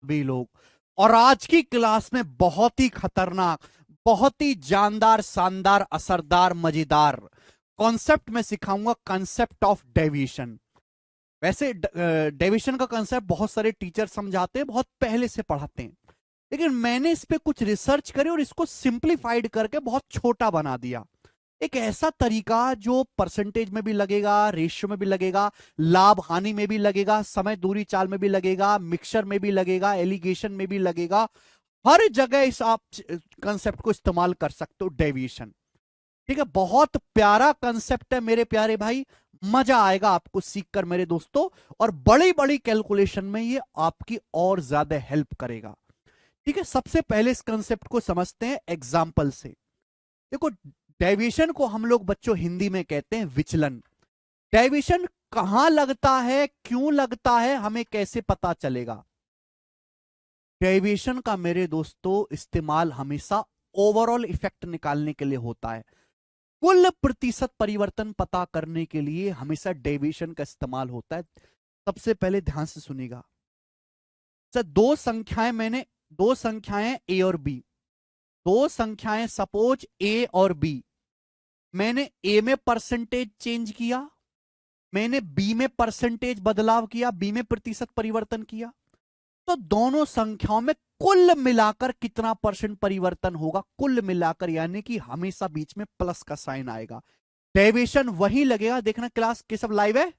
भी लोग। और आज की क्लास में बहुत ही खतरनाक, बहुत ही जानदार, शानदार, असरदार, मजेदार कॉन्सेप्ट में सिखाऊंगा, कॉन्सेप्ट ऑफ डेविएशन। वैसे डेविएशन का कॉन्सेप्ट बहुत सारे टीचर समझाते हैं, बहुत पहले से पढ़ाते हैं, लेकिन मैंने इस पे कुछ रिसर्च करी और इसको सिंप्लीफाइड करके बहुत छोटा बना दिया। एक ऐसा तरीका जो परसेंटेज में भी लगेगा, रेशियो में भी लगेगा, लाभ हानि में भी लगेगा, समय दूरी चाल में भी लगेगा, मिक्सचर में भी लगेगा, एलिगेशन में भी लगेगा। हर जगह इस आप कंसेप्ट को इस्तेमाल कर सकते हो, डेविएशन। ठीक है, बहुत प्यारा कंसेप्ट है मेरे प्यारे भाई। मजा आएगा आपको सीखकर मेरे दोस्तों, और बड़ी बड़ी कैलकुलेशन में ये आपकी और ज्यादा हेल्प करेगा। ठीक है, सबसे पहले इस कंसेप्ट को समझते हैं एग्जाम्पल से। देखो, डेविएशन को हम लोग बच्चों हिंदी में कहते हैं विचलन। डेविएशन कहां लगता है, क्यों लगता है, हमें कैसे पता चलेगा? डेविएशन का मेरे दोस्तों इस्तेमाल हमेशा ओवरऑल इफेक्ट निकालने के लिए होता है। कुल प्रतिशत परिवर्तन पता करने के लिए हमेशा डेविएशन का इस्तेमाल होता है। सबसे पहले ध्यान से सुनिएगा सर, दो संख्याएं ए और बी, दो संख्याएं सपोज ए और बी। मैंने ए में परसेंटेज चेंज किया, मैंने बी में परसेंटेज बदलाव किया, बी में प्रतिशत परिवर्तन किया, तो दोनों संख्याओं में कुल मिलाकर कितना परसेंट परिवर्तन होगा? कुल मिलाकर, यानी कि हमेशा बीच में प्लस का साइन आएगा। डेविएशन वही लगेगा, देखना क्लास के सब लाइव है।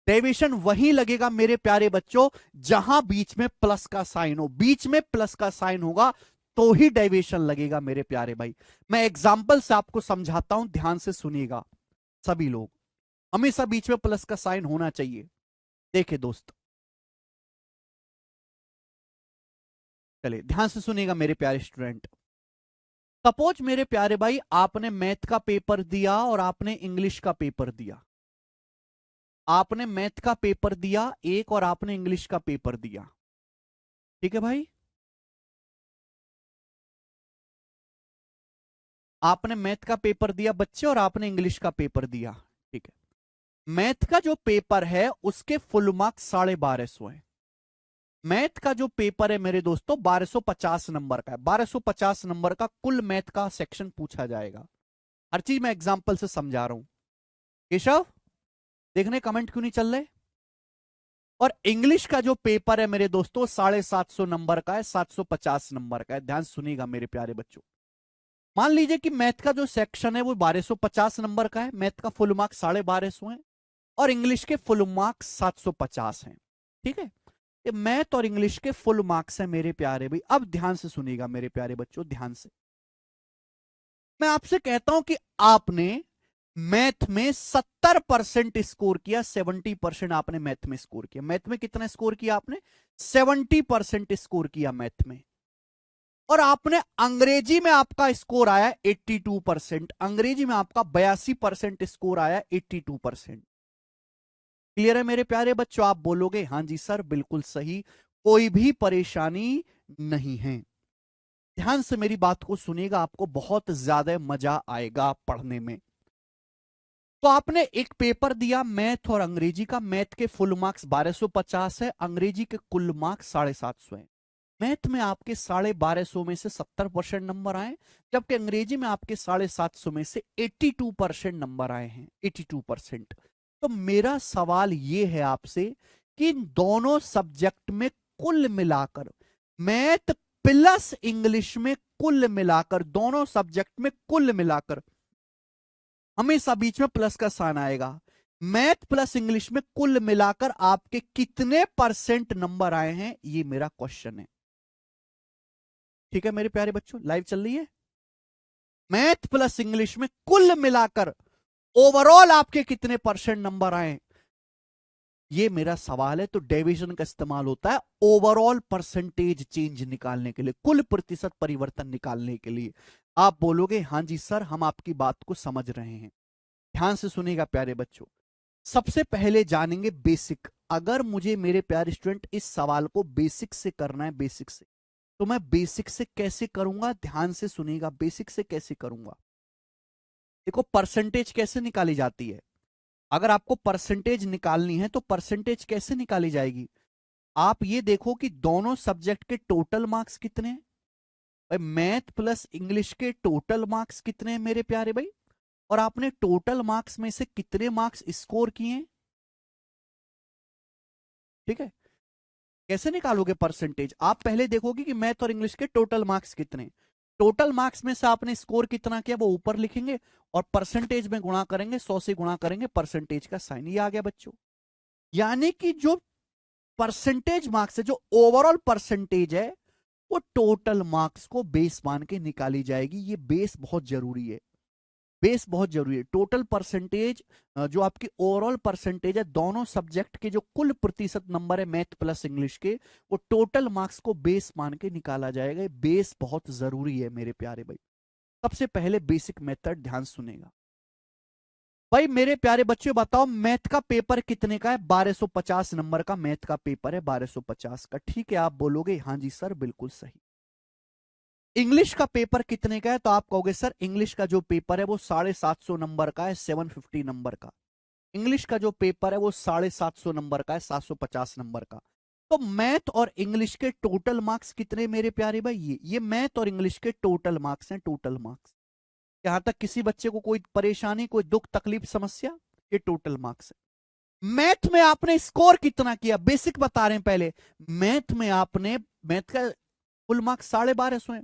डेविएशन वही लगेगा मेरे प्यारे बच्चों जहां बीच में प्लस का साइन हो, बीच में प्लस का साइन होगा तो ही डेविएशन लगेगा मेरे प्यारे भाई। मैं एग्जाम्पल से आपको समझाता हूं, ध्यान से सुनिएगा सभी लोग। हमेशा बीच में प्लस का साइन होना चाहिए। देखिए दोस्त, चलिए ध्यान से सुनिएगा मेरे प्यारे स्टूडेंट। सपोज मेरे प्यारे भाई आपने मैथ का पेपर दिया और आपने इंग्लिश का पेपर दिया। आपने मैथ का पेपर दिया एक, और आपने इंग्लिश का पेपर दिया। ठीक है भाई, आपने मैथ का पेपर दिया बच्चे और आपने इंग्लिश का पेपर दिया। ठीक है, मैथ का जो पेपर है उसके फुल मार्क्स 1250 है। मैथ का जो पेपर है मेरे दोस्तों 1250 नंबर का है। 1250 नंबर का कुल मैथ का सेक्शन पूछा जाएगा। हर चीज मैं एग्जांपल से समझा रहा हूं। केशव, देखने कमेंट क्यों नहीं चल रहे? और इंग्लिश का जो पेपर है मेरे दोस्तों 750 नंबर का है, 750 नंबर का है। ध्यान सुनिएगा मेरे प्यारे बच्चों। मान लीजिए कि मैथ का जो सेक्शन है वो 1250 नंबर का है, मैथ का फुल मार्क्स 1250 है, और इंग्लिश के फुल मार्क्स 750 हैं। ठीक है, ये मैथ और इंग्लिश के फुल मार्क्स हैं मेरे प्यारे भाई। अब ध्यान से सुनिएगा मेरे प्यारे बच्चों, ध्यान से। मैं आपसे कहता हूं कि आपने मैथ में 70% स्कोर किया, 70% आपने मैथ में स्कोर किया। मैथ में कितना स्कोर किया आपने? 70% स्कोर किया मैथ में। और आपने अंग्रेजी में आपका स्कोर आया 82%, अंग्रेजी में आपका 82% स्कोर आया, 82%। क्लियर है मेरे प्यारे बच्चों? आप बोलोगे हाँ जी सर बिल्कुल सही, कोई भी परेशानी नहीं है। ध्यान से मेरी बात को सुनिएगा, आपको बहुत ज्यादा मजा आएगा पढ़ने में। तो आपने एक पेपर दिया मैथ और अंग्रेजी का। मैथ के फुल मार्क्स 1250 है, अंग्रेजी के कुल मार्क्स 750 है। मैथ में आपके 1250 में से 70% नंबर आए, जबकि अंग्रेजी में आपके 750 में से 82% नंबर आए हैं, 82%। तो मेरा सवाल ये है आपसे कि इन दोनों सब्जेक्ट में कुल मिलाकर, मैथ प्लस इंग्लिश में कुल मिलाकर, दोनों सब्जेक्ट में कुल मिलाकर हमेशा बीच में प्लस का साइन आएगा। मैथ प्लस इंग्लिश में कुल मिलाकर आपके कितने परसेंट नंबर आए हैं, ये मेरा क्वेश्चन है। ठीक है मेरे प्यारे बच्चों, लाइव चल रही है। मैथ प्लस इंग्लिश में कुल मिलाकर ओवरऑल आपके कितने परसेंट नंबर आए, ये मेरा सवाल है। तो डेविएशन का इस्तेमाल होता है ओवरऑल परसेंटेज चेंज निकालने के लिए, कुल प्रतिशत परिवर्तन निकालने के लिए। आप बोलोगे हाँ जी सर हम आपकी बात को समझ रहे हैं। ध्यान से सुनिएगा प्यारे बच्चों, सबसे पहले जानेंगे बेसिक। अगर मुझे मेरे प्यारे स्टूडेंट इस सवाल को बेसिक से करना है, बेसिक से, तो मैं बेसिक से कैसे करूंगा? ध्यान से सुनिएगा, बेसिक से कैसे करूंगा। देखो, परसेंटेज कैसे निकाली जाती है? अगर आपको परसेंटेज निकालनी है तो परसेंटेज कैसे निकाली जाएगी? आप ये देखो कि दोनों सब्जेक्ट के टोटल मार्क्स कितने हैं भाई, मैथ प्लस इंग्लिश के टोटल मार्क्स कितने हैं मेरे प्यारे भाई, और आपने टोटल मार्क्स में से कितने मार्क्स स्कोर किए हैं। ठीक है, कैसे निकालोगे परसेंटेज, आप पहले देखोगे कि मैथ और इंग्लिश के टोटल मार्क्स कितने, टोटल मार्क्स में से आपने स्कोर कितना किया वो ऊपर लिखेंगे और परसेंटेज में गुणा करेंगे, 100 से गुणा करेंगे, परसेंटेज का साइन ये आ गया बच्चों। यानी कि जो परसेंटेज मार्क्स है, जो ओवरऑल परसेंटेज है, वो टोटल मार्क्स को बेस मान के निकाली जाएगी। ये बेस बहुत जरूरी है, बेस बहुत जरूरी है। टोटल परसेंटेज जो आपकी ओवरऑल परसेंटेज है, दोनों सब्जेक्ट के जो कुल प्रतिशत नंबर है मैथ प्लस इंग्लिश के, वो टोटल मार्क्स को बेस मान के निकाला जाएगा। बेस बहुत जरूरी है मेरे प्यारे भाई। सबसे पहले बेसिक मेथड ध्यान सुनेगा भाई। मेरे प्यारे बच्चों बताओ, मैथ का पेपर कितने का है, 1250 नंबर का मैथ का पेपर है, 1250 का। ठीक है, आप बोलोगे हाँ जी सर बिल्कुल सही। इंग्लिश का पेपर कितने का है, तो आप कहोगे सर इंग्लिश का जो पेपर है वो 750 नंबर का है, 750 नंबर का। इंग्लिश का जो पेपर है वो 750 नंबर का है, 750 नंबर का। तो मैथ और इंग्लिश के टोटल मार्क्स कितने मेरे प्यारे भाई, ये मैथ और इंग्लिश के टोटल मार्क्स हैं, टोटल मार्क्स। यहां तक किसी बच्चे को कोई परेशानी, कोई दुख तकलीफ समस्या, ये टोटल मार्क्स है। मैथ में आपने स्कोर कितना किया, बेसिक बता रहे हैं पहले। मैथ में आपने, मैथ का फुल मार्क्स 1250 है,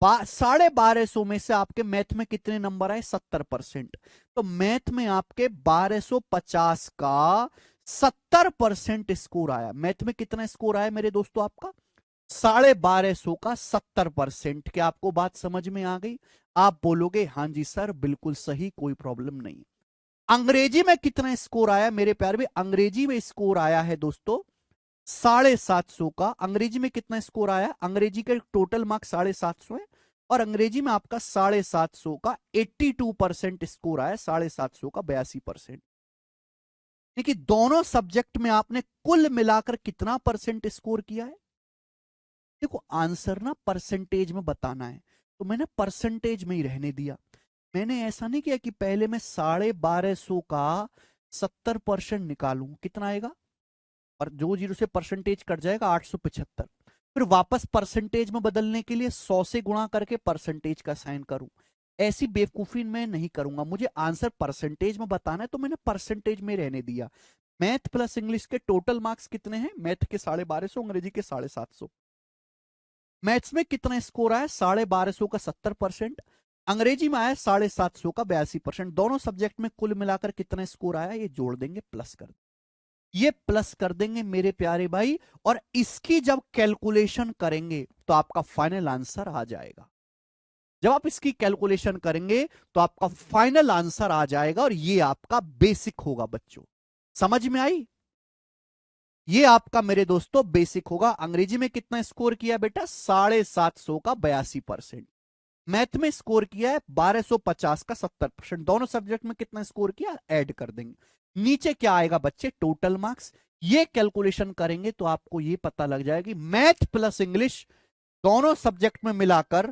1250 में से आपके मैथ में कितने नंबर आए, 70%। तो मैथ में आपके 1250 का 70% स्कोर आया। मैथ में कितना स्कोर आया मेरे दोस्तों आपका, 1250 का 70%। क्या आपको बात समझ में आ गई, आप बोलोगे हाँ जी सर बिल्कुल सही, कोई प्रॉब्लम नहीं। अंग्रेजी में कितना स्कोर आया मेरे प्यारे में, अंग्रेजी में स्कोर आया है दोस्तों 750 का। अंग्रेजी में कितना स्कोर आया, अंग्रेजी के टोटल मार्क्स 750 है, और अंग्रेजी में आपका 750 का 82% स्कोर आया, 750 का 82%। देखिए दोनों सब्जेक्ट में आपने कुल मिलाकर कितना परसेंट स्कोर किया है। देखो आंसर ना परसेंटेज में बताना है, तो मैंने परसेंटेज में ही रहने दिया। मैंने ऐसा नहीं किया कि पहले मैं 1250 का 70% निकालूं, कितना आएगा, और जो जीरो से परसेंटेज कट जाएगा 875, फिर वापस परसेंटेज में बदलने के लिए 100 से गुणा करके परसेंटेज का साइन करूं। ऐसी बेवकूफी मैं नहीं करूंगा, मुझे आंसर परसेंटेज में बताना है, तो मैंने परसेंटेज में रहने दिया। मैथ प्लस इंग्लिश के टोटल मार्क्स कितने हैं, मैथ के 1250, अंग्रेजी के 750। मैथ्स में कितना स्कोर आया, 1250 का 70%, अंग्रेजी में आया 750 का 82%। दोनों सब्जेक्ट में कुल मिलाकर कितना स्कोर आया, ये जोड़ देंगे, प्लस कर, ये प्लस कर देंगे मेरे प्यारे भाई, और इसकी जब कैलकुलेशन करेंगे तो आपका फाइनल आंसर आ जाएगा। जब आप इसकी कैलकुलेशन करेंगे तो आपका फाइनल आंसर आ जाएगा, और ये आपका बेसिक होगा बच्चों। समझ में आई, ये आपका मेरे दोस्तों बेसिक होगा। अंग्रेजी में कितना स्कोर किया बेटा, 750 का 82%। मैथ में स्कोर किया है 1250 का 70%। दोनों सब्जेक्ट में कितना स्कोर किया, ऐड कर देंगे। नीचे क्या आएगा बच्चे, टोटल मार्क्स। ये कैलकुलेशन करेंगे तो आपको ये पता लग जाएगा कि मैथ प्लस इंग्लिश दोनों सब्जेक्ट में मिलाकर,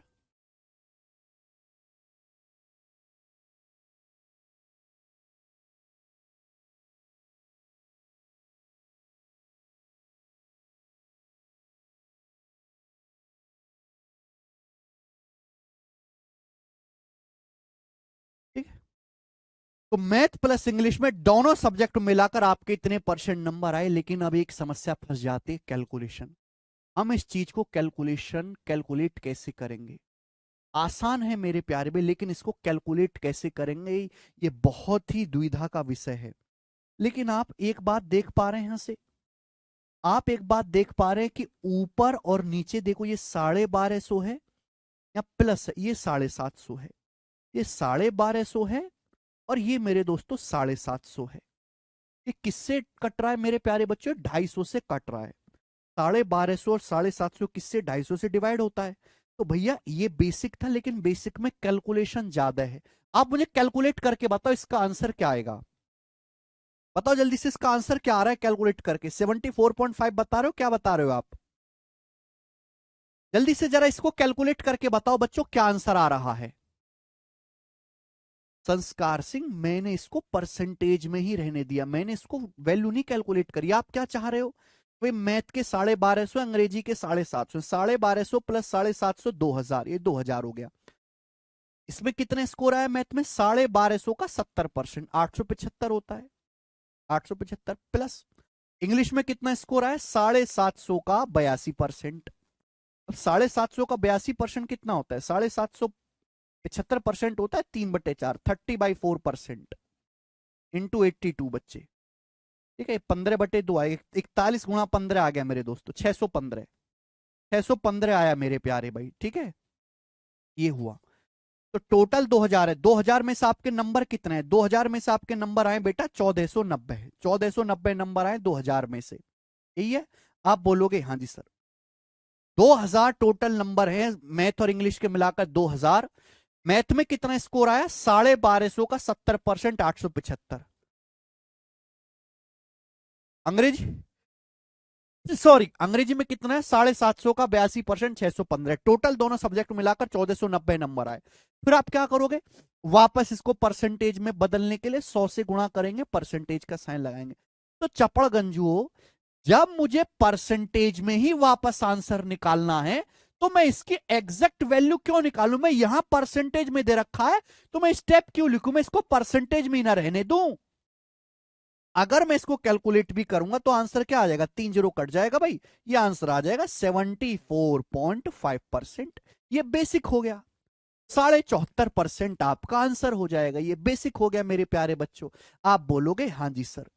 ठीक है, तो मैथ प्लस इंग्लिश में दोनों सब्जेक्ट मिलाकर आपके इतने परसेंट नंबर आए। लेकिन अब एक समस्या फंस जाती है, कैलकुलेशन। हम इस चीज को कैलकुलेट कैसे करेंगे, आसान है मेरे प्यारे में, लेकिन इसको कैलकुलेट कैसे करेंगे, ये बहुत ही दुविधा का विषय है। लेकिन आप एक बात देख पा रहे हैं, यहां से आप एक बात देख पा रहे हैं कि ऊपर और नीचे देखो, ये 1250 है या प्लस है, ये 750 है, ये 1250 है, और ये मेरे दोस्तों 750 है। ये किससे कट रहा है मेरे प्यारे बच्चों, 250 से कट रहा है। 1250 और 750 किससे, 250 से डिवाइड होता है। तो भैया ये बेसिक था, लेकिन बेसिक में कैलकुलेशन ज्यादा है। आप मुझे कैलकुलेट करके बताओ इसका आंसर क्या आएगा, बताओ जल्दी से इसका आंसर क्या आ रहा है कैलकुलेट करके। 74.5 बता रहे हो, क्या बता रहे हो आप, जल्दी से जरा इसको कैलकुलेट करके बताओ बच्चों, क्या आंसर आ रहा है। संस्कार सिंह, मैंने इसको परसेंटेज में ही रहने दिया, मैंने इसको वैल्यू नहीं कैलकुलेट करी। आप क्या चाह रहे हो भाई मैथ के 1250, अंग्रेजी के 750, 1250 प्लस 750 2000, ये 2000 हो गया। इसमें कितने स्कोर आया मैथ में? 1250 का 70%, 875 होता है। 875 प्लस इंग्लिश में कितना स्कोर आया? 750 का 82%। अब 750 का 82% कितना होता है? 775% होता है 3/4, 30/4% इंटू 82 बच्चे। ठीक है, 15/2 आए, 41 गुणा 15 आ गया मेरे दोस्तों, 615। 615 आया मेरे प्यारे भाई। ठीक है, ये हुआ। तो टोटल 2000 है। 2000 में से आपके नंबर कितने हैं? 2000 में से आपके नंबर आए बेटा 1490। 1490 नंबर आए 2000 में से, यही है। आप बोलोगे हाँ जी सर। 2000 टोटल नंबर है मैथ और इंग्लिश के मिलाकर 2000। मैथ में कितना स्कोर आया? 1250 का 70%, 875। अंग्रेजी, सॉरी, अंग्रेजी में कितना है? 750 का 82%, 615। टोटल दोनों सब्जेक्ट मिलाकर 1490 नंबर आए। फिर आप क्या करोगे? वापस इसको परसेंटेज में बदलने के लिए 100 से गुणा करेंगे, परसेंटेज का साइन लगाएंगे। तो चपड़ गंजुओं, जब मुझे परसेंटेज में ही वापस आंसर निकालना है तो मैं इसकी एग्जैक्ट वैल्यू क्यों निकालूं? मैं यहां परसेंटेज में दे रखा है तो मैं स्टेप क्यों लिखूं? मैं इसको परसेंटेज में ही ना रहने दूं। अगर मैं इसको कैलकुलेट भी करूंगा तो आंसर क्या आ जाएगा? 3 जीरो कट जाएगा भाई, ये आंसर आ जाएगा 74.5%। ये बेसिक हो गया। 74.5% आपका आंसर हो जाएगा। ये बेसिक हो गया मेरे प्यारे बच्चों। आप बोलोगे हाँ जी सर।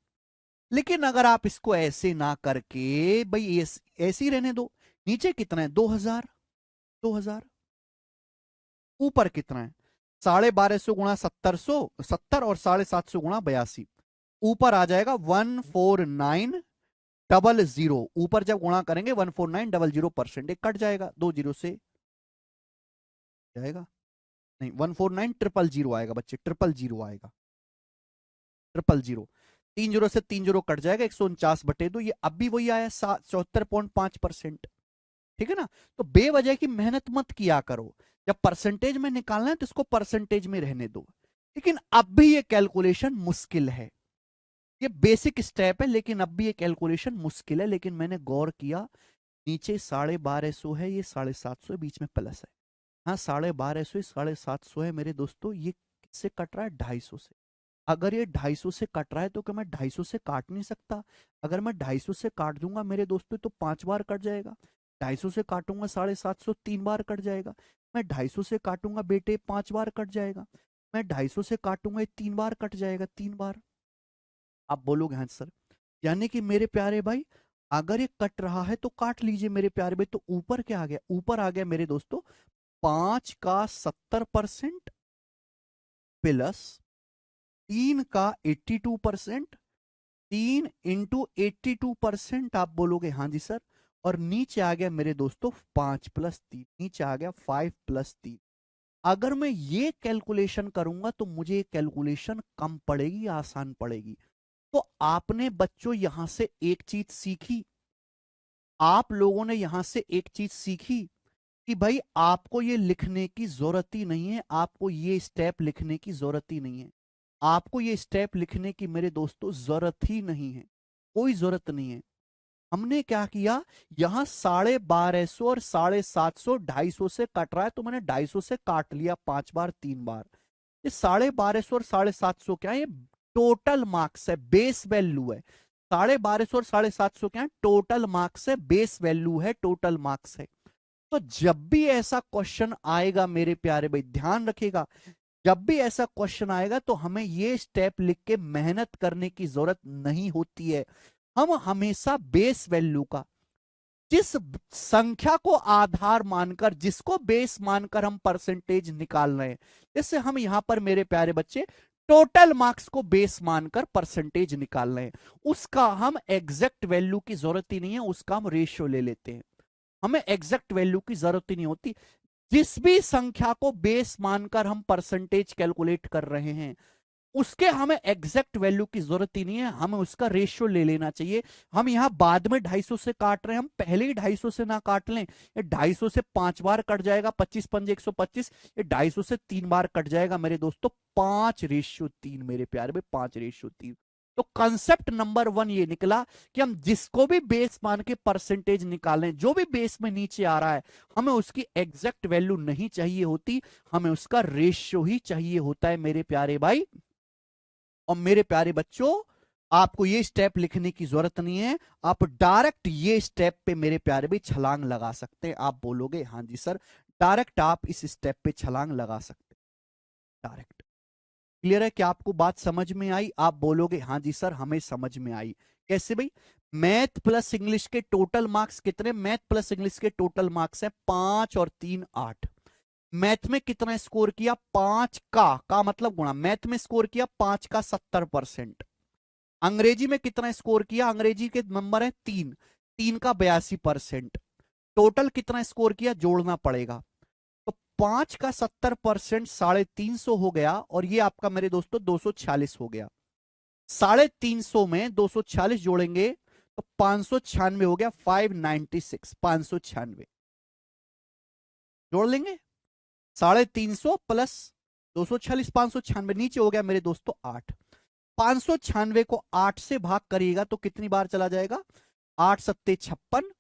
लेकिन अगर आप इसको ऐसे ना करके भाई ऐसे ही रहने दो, नीचे कितना है? 2000। 2000 ऊपर कितना है? 1250 गुणा 700, 70, और 750 गुणा 82। ऊपर आ जाएगा 14900। ऊपर जब गुणा करेंगे 14900%, एक कट जाएगा 2 जीरो से जाएगा, नहीं 14900 आएगा बच्चे, 000 आएगा, 000। 3 जीरो से 3 जीरो कट जाएगा, 149/2। ये अब भी वही आया 74.5%। ठीक है ना? तो बेवजह की मेहनत मत किया करो। जब परसेंटेज में निकालना है तो इसको परसेंटेज में रहने दो। लेकिन अब भी ये कैलकुलेशन मुश्किल है। ये बेसिक स्टेप है लेकिन अब भी ये कैलकुलेशन मुश्किल है। लेकिन मैंने गौर किया, नीचे 1250 है, ये 750 है, बीच में प्लस है। हाँ, 1250, 750 है मेरे दोस्तों। ये किससे कट रहा है? 250 से। अगर ये 250 से कट रहा है तो क्या मैं 250 से काट नहीं सकता? अगर मैं 250 से काट दूंगा मेरे दोस्तों तो 5 बार कट जाएगा। 250 से काटूंगा 750, 3 बार कट जाएगा। मैं 250 से काटूंगा बेटे 5 बार कट जाएगा। मैं 250 से काटूंगा 3 बार कट जाएगा, 3 बार। आप बोलोगे हाँ सर। यानी कि मेरे प्यारे भाई, अगर ये कट रहा है तो काट लीजिए मेरे प्यारे भाई। तो ऊपर क्या आ गया? ऊपर आ गया मेरे दोस्तों 5 का 70% प्लस 3 का 82%। 3 इंटू 82%। आप बोलोगे हाँ जी सर। और नीचे आ गया मेरे दोस्तों 5 प्लस 3, नीचे आ गया 5 प्लस 3। अगर मैं ये कैलकुलेशन करूंगा तो मुझे कैलकुलेशन कम पड़ेगी, आसान पड़ेगी। तो आपने बच्चों यहां से एक चीज सीखी, आप लोगों ने यहां से एक चीज सीखी कि भाई आपको ये लिखने की जरूरत ही नहीं है, आपको ये स्टेप लिखने की जरूरत ही नहीं है, आपको ये स्टेप लिखने की मेरे दोस्तों जरूरत ही नहीं है, कोई जरूरत नहीं है। हमने क्या किया, यहां 1250 और 750, 250 से कट रहा है तो मैंने 250 से काट लिया 5 बार, 3 बार। ये 1250 और 750 क्या है? ये टोटल मार्क्स है, बेस वैल्यू है। 1250 और 750 क्या है? टोटल मार्क्स है, बेस वैल्यू है, टोटल मार्क्स है। तो जब भी ऐसा क्वेश्चन आएगा मेरे प्यारे भाई, ध्यान रखिएगा, जब भी ऐसा क्वेश्चन आएगा तो हमें ये स्टेप लिख के मेहनत करने की जरूरत नहीं होती है। हम हमेशा बेस वैल्यू का, जिस संख्या को आधार मानकर, जिसको बेस मानकर हम परसेंटेज निकाल रहे हैं, जैसे हम यहां पर मेरे प्यारे बच्चे टोटल मार्क्स को बेस मानकर परसेंटेज निकाल रहे हैं, उसका हम एग्जैक्ट वैल्यू की जरूरत ही नहीं है, उसका हम रेशियो ले लेते हैं। हमें एग्जैक्ट वैल्यू की जरूरत ही नहीं होती। जिस भी संख्या को बेस मानकर हम परसेंटेज कैलकुलेट कर रहे हैं उसके हमें एग्जैक्ट वैल्यू की जरूरत ही नहीं है, हमें उसका रेशियो ले लेना चाहिए। हम यहां बाद में 250 से काट रहे हैं, हम पहले ही 250 से ना काट लें। ये 250 से 5 बार कट जाएगा, 25 पंजे 125। ये 250 से 3 बार कट जाएगा मेरे दोस्तों, 5/3 मेरे प्यारे भाई, 5/3। तो कंसेप्ट नंबर 1 ये निकला कि हम जिसको भी बेस मान के परसेंटेज निकालें, जो भी बेस में नीचे आ रहा है, हमें उसकी एग्जैक्ट वैल्यू नहीं चाहिए होती, हमें उसका रेशियो ही चाहिए होता है मेरे प्यारे भाई और मेरे प्यारे बच्चों। आपको ये स्टेप लिखने की जरूरत नहीं है, आप डायरेक्ट ये स्टेप पे मेरे प्यारे भाई छलांग लगा सकते हैं। आप बोलोगे हाँ जी सर, डायरेक्ट आप इस स्टेप पे छलांग लगा सकते हैं डायरेक्ट। क्लियर है कि आपको बात समझ में आई? आप बोलोगे हाँ जी सर हमें समझ में आई। कैसे भाई? मैथ प्लस इंग्लिश के टोटल मार्क्स कितने? मैथ प्लस इंग्लिश के टोटल मार्क्स है 5 और 3 8। मैथ में कितना स्कोर किया? 5 का मतलब गुणा, मैथ में स्कोर किया 5 का 70%। अंग्रेजी में कितना स्कोर किया? अंग्रेजी के नंबर है 3, 3 का 82%। टोटल कितना स्कोर किया जोड़ना पड़ेगा, तो 5 का 70% 350 हो गया और ये आपका मेरे दोस्तों 246 हो गया। 350 में 246 जोड़ेंगे तो 596 हो गया, 596, 596 जोड़ लेंगे। 350 प्लस 246, 596 नीचे हो गया मेरे दोस्तों 8। 596 को 8 से भाग करिएगा तो कितनी बार चला जाएगा? 8 सत्ते 56,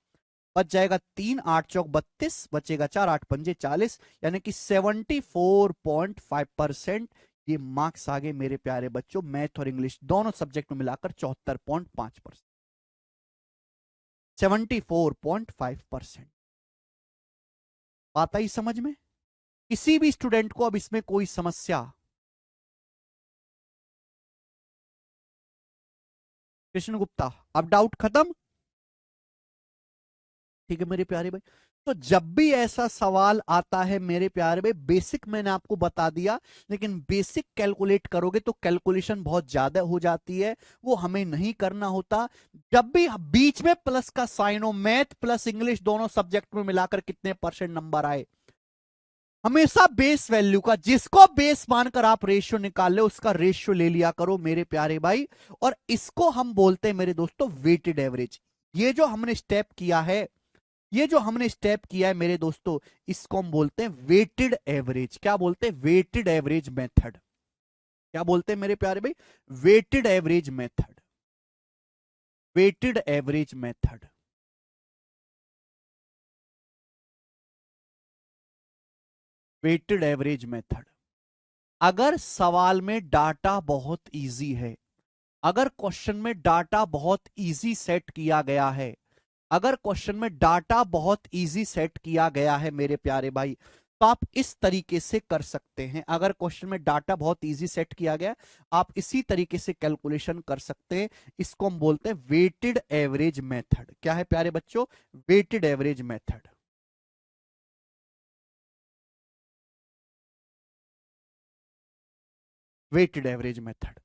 बच जाएगा 3, 8 चौक 32, बचेगा 4, 8 पंजे 40, यानी कि 74.5% ये मार्क्स आ गए मेरे प्यारे बच्चों। मैथ और इंग्लिश दोनों सब्जेक्ट में मिलाकर 74.5%, 74.5%। बात आई समझ में? किसी भी स्टूडेंट को अब इसमें कोई समस्या? कृष्ण गुप्ता, अब डाउट खत्म? ठीक है मेरे प्यारे भाई। तो जब भी ऐसा सवाल आता है मेरे प्यारे भाई, बेसिक मैंने आपको बता दिया, लेकिन बेसिक कैलकुलेट करोगे तो कैलकुलेशन बहुत ज्यादा हो जाती है, वो हमें नहीं करना होता। जब भी बीच में प्लस का साइन हो, मैथ प्लस इंग्लिश दोनों सब्जेक्ट में मिलाकर कितने परसेंट नंबर आए, हमेशा बेस वैल्यू का, जिसको बेस मानकर आप रेशियो निकाल ले उसका रेशियो ले लिया करो मेरे प्यारे भाई। और इसको हम बोलते हैं मेरे दोस्तों वेटेड एवरेज। ये जो हमने स्टेप किया है, ये जो हमने स्टेप किया है मेरे दोस्तों, इसको हम बोलते हैं वेटेड एवरेज। क्या बोलते हैं? Weighted average method. क्या बोलते हैं मेरे प्यारे भाई? Weighted average method, weighted average method, weighted average method. अगर सवाल में डाटा बहुत इजी है, अगर क्वेश्चन में डाटा बहुत इजी सेट किया गया है, अगर क्वेश्चन में डाटा बहुत इजी सेट किया गया है मेरे प्यारे भाई, तो आप इस तरीके से कर सकते हैं। अगर क्वेश्चन में डाटा बहुत इजी सेट किया गया, आप इसी तरीके से कैलकुलेशन कर सकते हैं। इसको हम बोलते हैं वेटेड एवरेज मेथड। क्या है प्यारे बच्चों? Weighted average method. Weighted average method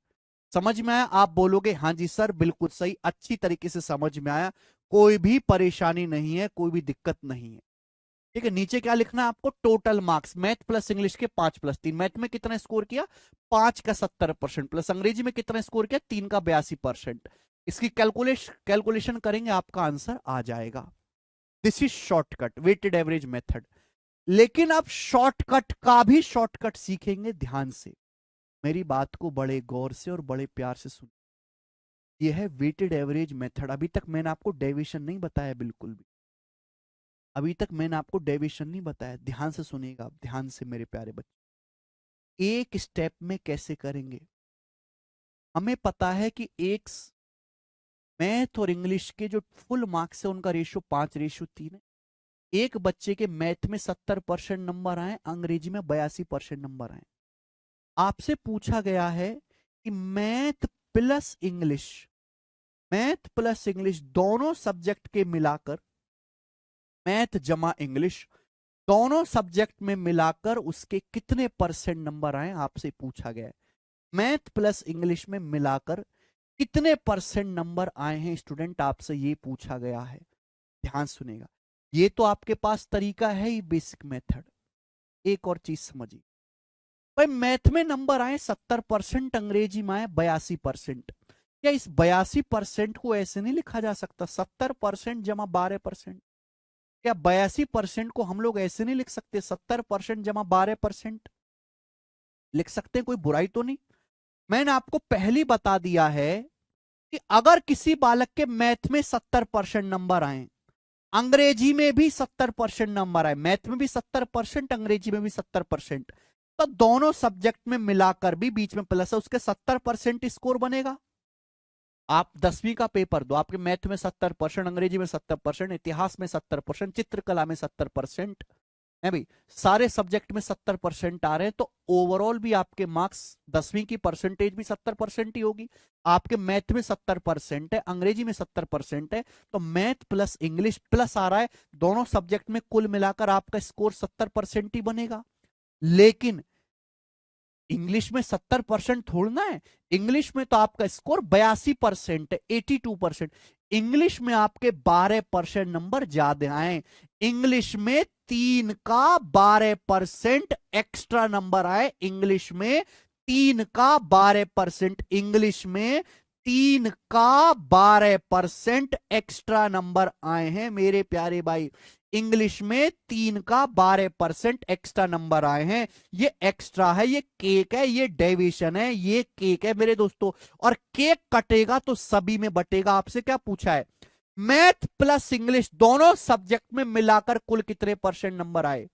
समझ में आया? आप बोलोगे हाँ जी सर बिल्कुल सही, अच्छी तरीके से समझ में आया, कोई भी परेशानी नहीं है, कोई भी दिक्कत नहीं है। ठीक है, नीचे क्या लिखना है आपको? Total marks math plus English के 5 प्लस 3। मैथ में कितना स्कोर किया? 5 का 70%, प्लस अंग्रेजी में कितना स्कोर किया? 3 का 82%। इसकी कैलकुलेशन करेंगे, आपका आंसर आ जाएगा। This is shortcut, weighted average method. लेकिन आप शॉर्टकट का भी शॉर्टकट सीखेंगे, ध्यान से मेरी बात को बड़े गौर से और बड़े प्यार से सुन। यह है वेटेड एवरेज मेथड। अभी तक मैंने आपको डेविएशन नहीं बताया, बिल्कुल भी अभी तक मैंने आपको डेविएशन नहीं बताया। ध्यान से सुनिएगा आप, ध्यान से मेरे प्यारे बच्चे। एक स्टेप में कैसे करेंगे? हमें पता है कि एक मैथ और इंग्लिश के जो फुल मार्क्स है उनका रेशियो 5:3 है। एक बच्चे के मैथ में 70% नंबर आए, अंग्रेजी में 82% नंबर आए। आपसे पूछा गया है कि math plus English, math plus English दोनों सब्जेक्ट के मिलाकर, मैथ जमा इंग्लिश दोनों सब्जेक्ट में मिलाकर उसके कितने परसेंट नंबर आए, आपसे पूछा गया है। मैथ प्लस इंग्लिश में मिलाकर कितने परसेंट नंबर आए हैं स्टूडेंट, आपसे ये पूछा गया है। ध्यान सुनेगा, ये तो आपके पास तरीका है ही, बेसिक मेथड। एक और चीज समझिए भाई, मैथ में नंबर आए 70%, अंग्रेजी में आए 82%। क्या इस 82% को ऐसे नहीं लिखा जा सकता? 70% जमा 12%। क्या 82% को हम लोग ऐसे नहीं लिख सकते? 70% जमा 12% लिख सकते हैं, कोई बुराई तो नहीं। मैंने आपको पहली बता दिया है कि अगर किसी बालक के मैथ में 70% नंबर आए, अंग्रेजी में भी 70% नंबर आए, मैथ में भी 70%, अंग्रेजी में भी 70%, तो दोनों सब्जेक्ट में मिलाकर भी बीच में प्लस है, उसके 70% स्कोर बनेगा। आप 10वीं का पेपर दो, आपके मैथ में 70%, अंग्रेजी में 70%, इतिहास में 70%, चित्रकला में 70% है भाई, सारे सब्जेक्ट में 70% आ रहे हैं, तो ओवरऑल भी आपके मार्क्स 10वीं की परसेंटेज भी 70% ही होगी। आपके मैथ में 70% है, अंग्रेजी में 70% है, तो मैथ प्लस इंग्लिश प्लस आ रहा है, दोनों सब्जेक्ट में कुल मिलाकर आपका स्कोर 70% ही बनेगा। लेकिन इंग्लिश में 70% थोड़ना है, इंग्लिश में तो आपका स्कोर 82% है, 82%। इंग्लिश में आपके 12% नंबर ज्यादा आए, इंग्लिश में 3 का 12% एक्स्ट्रा नंबर आए, इंग्लिश में 3 का 12%, इंग्लिश में 3 का 12% एक्स्ट्रा नंबर आए हैं मेरे प्यारे भाई, इंग्लिश में 3 का 12% एक्स्ट्रा नंबर आए हैं। ये एक्स्ट्रा है, ये केक है, ये डेविएशन है, ये केक है मेरे दोस्तों, और केक कटेगा तो सभी में बटेगा। आपसे क्या पूछा है, मैथ प्लस इंग्लिश दोनों सब्जेक्ट में मिलाकर कुल कितने परसेंट नंबर आए?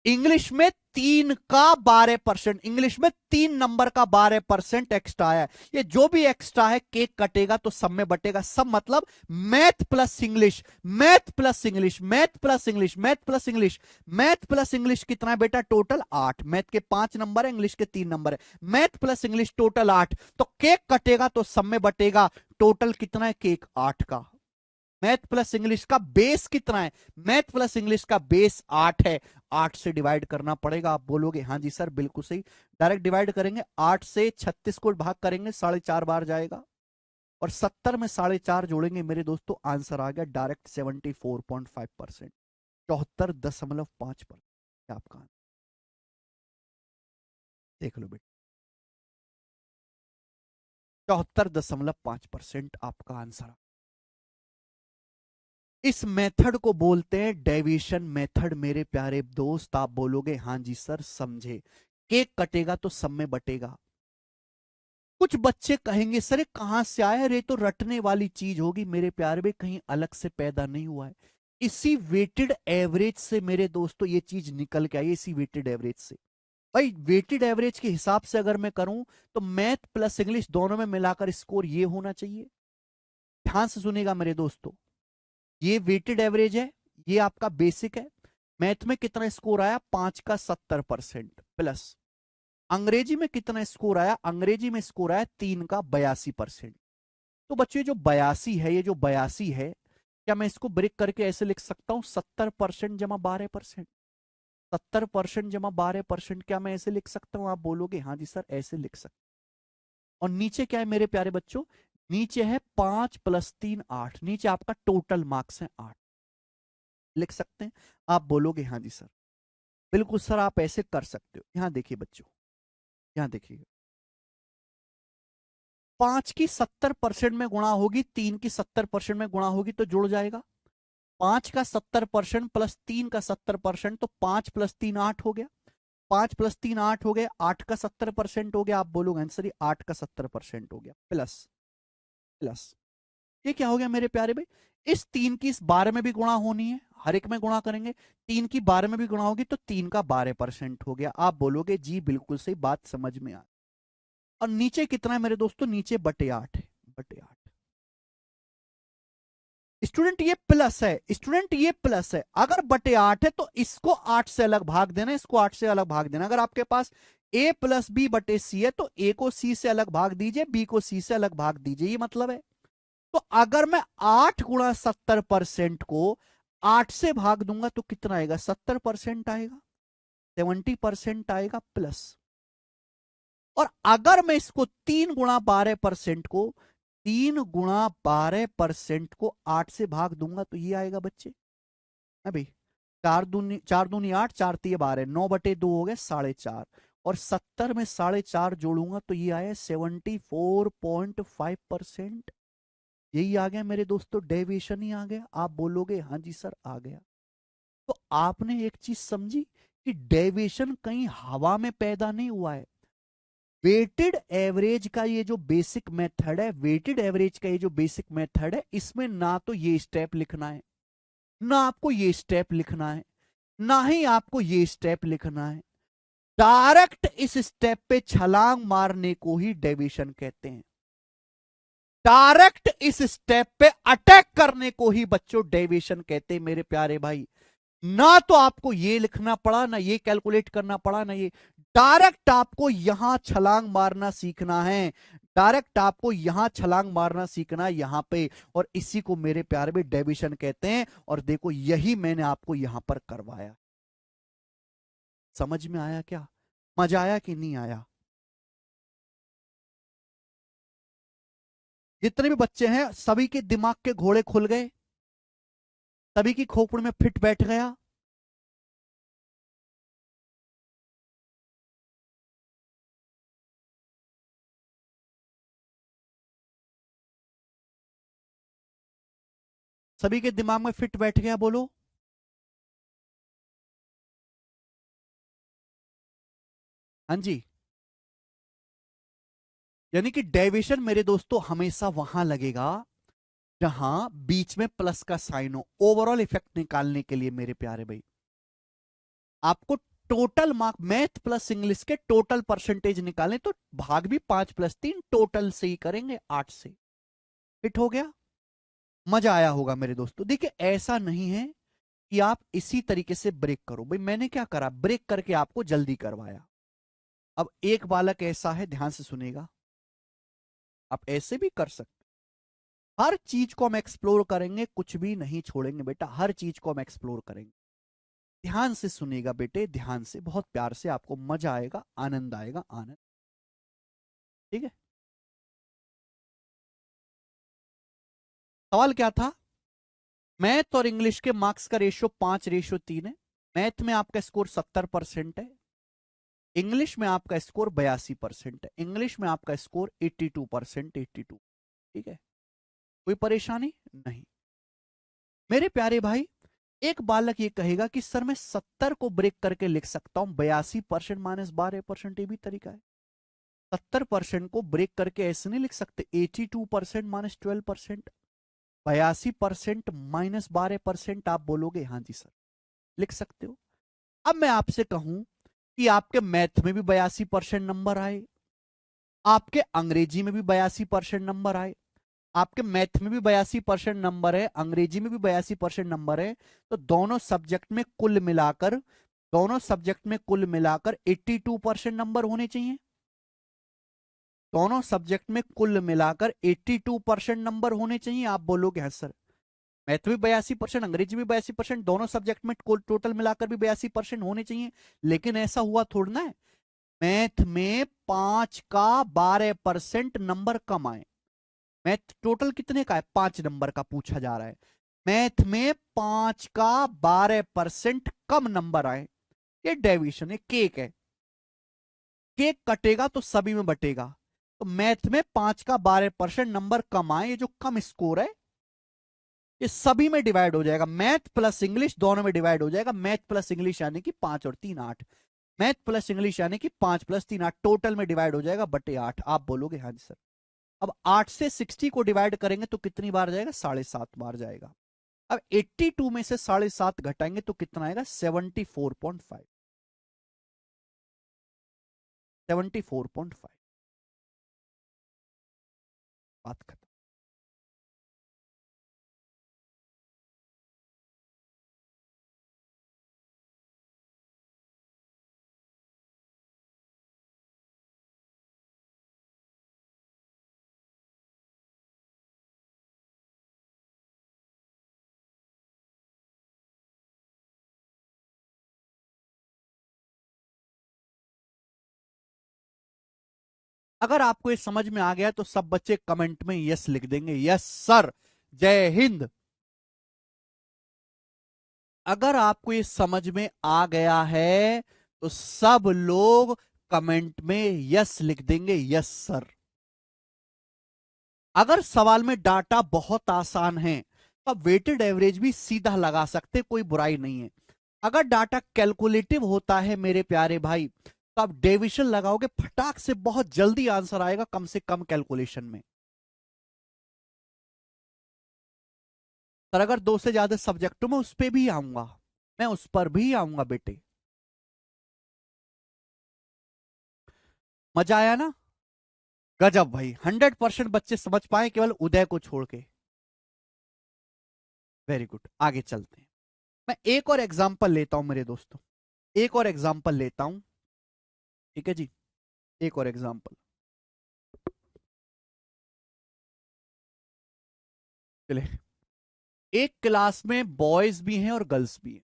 इंग्लिश में 3 का 12%, इंग्लिश में 3 नंबर का 12% एक्स्ट्रा आया। ये जो भी एक्स्ट्रा है केक कटेगा तो सब में बटेगा, सब मतलब math plus English, math plus English, math plus English, math plus English, math plus English कितना है बेटा? टोटल 8। मैथ के 5 नंबर है, इंग्लिश के 3 नंबर है, मैथ प्लस इंग्लिश टोटल 8, तो केक कटेगा तो सब में बटेगा। टोटल कितना है केक? 8 का। मैथ प्लस इंग्लिश का बेस कितना है? मैथ प्लस इंग्लिश का बेस 8 है, 8 से डिवाइड करना पड़ेगा। आप बोलोगे हाँ जी सर बिल्कुल सही, डायरेक्ट डिवाइड करेंगे, 8 से 36 को भाग करेंगे, 4.5 बार जाएगा, और 70 में 4.5 जोड़ेंगे मेरे दोस्तों, आंसर आ गया डायरेक्ट 74.5%, 74.5%। आपका देख लो बेटा, 74.5% आपका आंसर। इस मेथड को बोलते हैं डेविएशन मेथड मेरे प्यारे दोस्त। आप बोलोगे हाँ जी सर समझे, केक कटेगा तो सब में बटेगा। कुछ बच्चे कहेंगे सर कहां से आया, रे तो रटने वाली चीज होगी। मेरे प्यारे भाई कहीं अलग से पैदा नहीं हुआ है, इसी वेटेड एवरेज से मेरे दोस्तों ये चीज निकल के आई, इसी वेटेड एवरेज से। भाई वेटेड एवरेज के हिसाब से अगर मैं करूं तो मैथ प्लस इंग्लिश दोनों में मिलाकर स्कोर ये होना चाहिए। ध्यान से सुनेगा मेरे दोस्तों, ये वेटेड एवरेज है, ये आपका बेसिक है। मैथ में कितना स्कोर आया? 5 का 70% प्लस। अंग्रेजी में कितना स्कोर आया? अंग्रेजी में स्कोर आया 3 का 82%। तो बच्चों जो 82 है, ये जो 82 है, क्या मैं इसको ब्रेक करके ऐसे लिख सकता हूं 70% जमा 12%? 70% जमा 12%, क्या मैं ऐसे लिख सकता हूं? आप बोलोगे हाँ जी सर ऐसे लिख सकते। और नीचे क्या है मेरे प्यारे बच्चों? नीचे है 5 + 3 8, नीचे आपका टोटल मार्क्स है 8, लिख सकते हैं? आप बोलोगे हाँ जी सर बिल्कुल सर आप ऐसे कर सकते हो। यहां देखिए बच्चों, यहां देखिए, 5 की 70% में गुणा होगी, 3 की 70% में गुणा होगी तो जुड़ जाएगा। 5 का 70% प्लस 3 का 70%, तो 5 + 3 8 हो गया, 5 + 3 8 हो गया, 8 का 70% हो गया। आप बोलोगे आंसर ये 8 का 70% हो गया, प्लस प्लस ये क्या हो गया मेरे प्यारे भाई? इस 3 की इस 12 में भी गुणा होनी है, हर एक में गुणा करेंगे, 3 की 12 में भी गुणा होगी तो 3 का 12% हो गया। आप बोलोगे जी बिल्कुल सही बात, समझ में आ। और नीचे कितना है मेरे दोस्तों? नीचे /8 है, /8। स्टूडेंट ये प्लस है, स्टूडेंट ये प्लस है, अगर /8 है तो इसको 8 से अलग भाग देना, इसको 8 से अलग भाग देना। अगर आपके पास a + b/c है तो a को c से अलग भाग दीजिए, b को c से अलग भाग दीजिए, ये मतलब है। तो अगर मैं 8 × 70% को 8 से भाग दूंगा तो कितना आएगा? 70% आएगा, 70% आएगा प्लस। और अगर मैं इसको 3 × 12% को 3 × 12% को 8 से भाग दूंगा तो ये आएगा बच्चे, है भाई, 4 दूनी 8, 4 तिये 12, 9/2 हो गए 4.5, और 70 में 4.5 जोड़ूंगा तो ये आया 74.5%। यही आ गया मेरे दोस्तों, डेविएशन ही आ गया। आप बोलोगे हाँ जी सर आ गया। तो आपने एक चीज समझी कि डेविएशन कहीं हवा में पैदा नहीं हुआ है, वेटेड एवरेज का ये जो बेसिक मेथड है, वेटेड एवरेज का ये जो बेसिक मेथड है, इसमें ना तो ये स्टेप लिखना है, ना आपको ये स्टेप लिखना है, ना ही आपको ये स्टेप लिखना है। डायरेक्ट इस स्टेप पे छलांग मारने को ही डेविएशन कहते हैं। डायरेक्ट इस स्टेप पे अटैक करने को ही बच्चों डेविएशन कहते हैं मेरे प्यारे भाई। ना तो आपको ये लिखना पड़ा, ना ये कैलकुलेट करना पड़ा, ना ये, डायरेक्ट आपको यहां छलांग मारना सीखना है। डायरेक्ट आपको यहां छलांग मारना सीखना है यहां पे, और इसी को मेरे प्यारे भाई डेविएशन कहते हैं। और देखो यही मैंने आपको यहां पर करवाया। समझ में आया क्या? मजा आया कि नहीं आया? जितने भी बच्चे हैं सभी के दिमाग के घोड़े खुल गए, सभी की खोपड़ी में फिट बैठ गया। सभी के दिमाग में फिट बैठ गया, बोलो। हाँ जी। यानी कि डेविएशन मेरे दोस्तों हमेशा वहां लगेगा जहां बीच में प्लस का साइन हो। ओवरऑल इफेक्ट निकालने के लिए मेरे प्यारे भाई आपको total mark, math plus English के टोटल परसेंटेज निकालें तो भाग भी 5+3 टोटल से ही करेंगे, 8 से। फिट हो गया? मजा आया होगा मेरे दोस्तों। देखिए ऐसा नहीं है कि आप इसी तरीके से ब्रेक करो। भाई मैंने क्या करा, ब्रेक करके आपको जल्दी करवाया। अब एक बालक ऐसा है, ध्यान से सुनेगा, आप ऐसे भी कर सकते। हर चीज को हम एक्सप्लोर करेंगे, कुछ भी नहीं छोड़ेंगे बेटा, हर चीज को हम एक्सप्लोर करेंगे। ध्यान से सुनेगा बेटे, ध्यान से, बहुत प्यार से, आपको मजा आएगा, आनंद आएगा, आनंद। ठीक है? सवाल क्या था? मैथ और इंग्लिश के मार्क्स का रेशियो 5:3 है। मैथ में आपका स्कोर 70% है, इंग्लिश में आपका स्कोर 82% है, इंग्लिश में आपका स्कोर 82%, 82। ठीक है? कोई परेशानी नहीं मेरे प्यारे भाई। एक बालक ये कहेगा कि सर मैं 70 को ब्रेक करके लिख सकता हूं, 82% -12%, ये भी तरीका है। 70% को ब्रेक करके ऐसे नहीं लिख सकते, 82% -12%, 82% -12%। आप बोलोगे हाँ जी सर, लिख सकते हो। अब मैं आपसे कहूं कि आपके मैथ में भी 82% नंबर आए, आपके अंग्रेजी में भी 82% नंबर आए, आपके मैथ में भी 82% नंबर है, अंग्रेजी में भी 82% नंबर है, तो दोनों सब्जेक्ट में कुल मिलाकर 82% नंबर होने चाहिए। दोनों सब्जेक्ट में कुल मिलाकर 82% नंबर होने चाहिए। आप बोलोगे हाँ सर, मैथ में 82%, अंग्रेजी में 82%, दोनों सब्जेक्ट में कुल टोटल मिलाकर भी 82% होने चाहिए। लेकिन ऐसा हुआ थोड़ा ना है, मैथ में 5 का 12% नंबर कम आए। मैथ टोटल कितने का है, 5 नंबर का पूछा जा रहा है, मैथ में 5 का 12% कम नंबर आए। ये डेविएशन है, केक है, केक कटेगा तो सभी में बटेगा। तो मैथ में 5 का 12% नंबर कम आए, ये जो कम स्कोर है ये सभी में डिवाइड हो जाएगा, मैथ प्लस इंग्लिश दोनों में डिवाइड हो जाएगा। मैथ प्लस इंग्लिश यानी कि 5 और 3 8, मैथ प्लस इंग्लिश यानी कि 5 + 3 8, टोटल में डिवाइड हो जाएगा बटे 8। आप बोलोगे हाँ जी सर। अब 8 से 60 को डिवाइड करेंगे तो कितनी बार जाएगा, 7.5 बार जाएगा। अब 82 में से 7.5 घटाएंगे तो कितना आएगा, 74.5, 74.5। बात खत्म। अगर आपको ये समझ में आ गया तो सब बच्चे कमेंट में यस लिख देंगे, यस सर, जय हिंद। अगर आपको ये समझ में आ गया है तो सब लोग कमेंट में यस लिख देंगे, यस सर। अगर सवाल में डाटा बहुत आसान है तो आप वेटेड एवरेज भी सीधा लगा सकते, कोई बुराई नहीं है। अगर डाटा कैलकुलेटिव होता है मेरे प्यारे भाई तो आप डिविजन लगाओगे, फटाक से बहुत जल्दी आंसर आएगा कम से कम कैलकुलेशन में। पर अगर दो से ज्यादा सब्जेक्टों में उस पर भी आऊंगा, मैं उस पर भी आऊंगा बेटे। मजा आया ना? गजब भाई, 100% बच्चे समझ पाए केवल उदय को छोड़ के। वेरी गुड, आगे चलते हैं। मैं एक और एग्जांपल लेता हूं मेरे दोस्तों, एक और एग्जांपल लेता हूं। ठीक है जी, एक और एग्जांपल। चले, एक क्लास में बॉयज भी हैं और गर्ल्स भी हैं।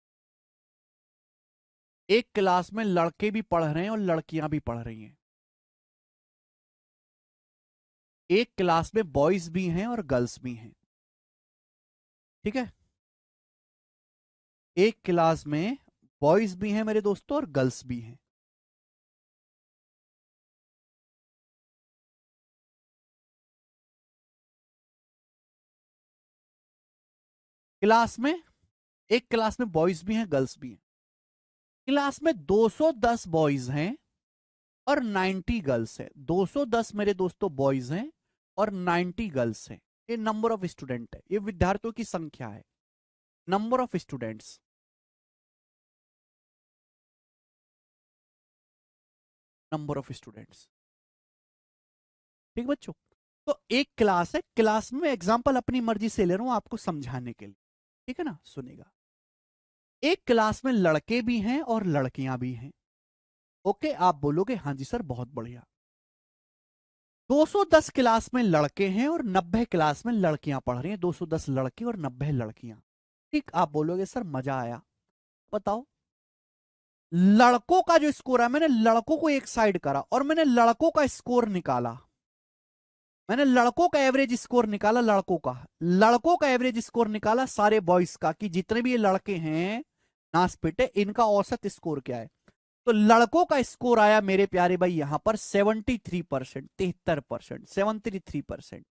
एक क्लास में लड़के भी पढ़ रहे हैं और लड़कियां भी पढ़ रही हैं। एक क्लास में बॉयज भी हैं और गर्ल्स भी हैं। ठीक है, एक क्लास में बॉयज भी हैं मेरे दोस्तों और गर्ल्स भी हैं। क्लास में, एक क्लास में बॉयज भी हैं गर्ल्स भी हैं। क्लास में 210 बॉयज हैं और 90 गर्ल्स हैं। 210 मेरे दोस्तों बॉयज हैं और 90 गर्ल्स हैं। ये नंबर ऑफ स्टूडेंट है, ये विद्यार्थियों की संख्या है, number of students, number of students. ठीक बच्चों, तो एक क्लास है, क्लास में एग्जांपल अपनी मर्जी से ले रहा हूं आपको समझाने के लिए। ठीक है ना, सुनेगा। एक क्लास में लड़के भी हैं और लड़कियां भी हैं। ओके, आप बोलोगे हाँ जी सर बहुत बढ़िया। 210 क्लास में लड़के हैं और 90 क्लास में लड़कियां पढ़ रही हैं। 210 लड़के और 90 लड़कियां। ठीक, आप बोलोगे सर मजा आया। बताओ, लड़कों का जो स्कोर है, मैंने लड़कों को एक साइड करा और मैंने लड़कों का स्कोर निकाला। मैंने लड़कों का एवरेज स्कोर निकाला, लड़कों का एवरेज स्कोर निकाला सारे बॉयज का, कि जितने भी ये लड़के हैं नास पिटे, इनका औसत स्कोर क्या है। तो लड़कों का स्कोर आया मेरे प्यारे भाई यहां पर 73%, 73%, 73%।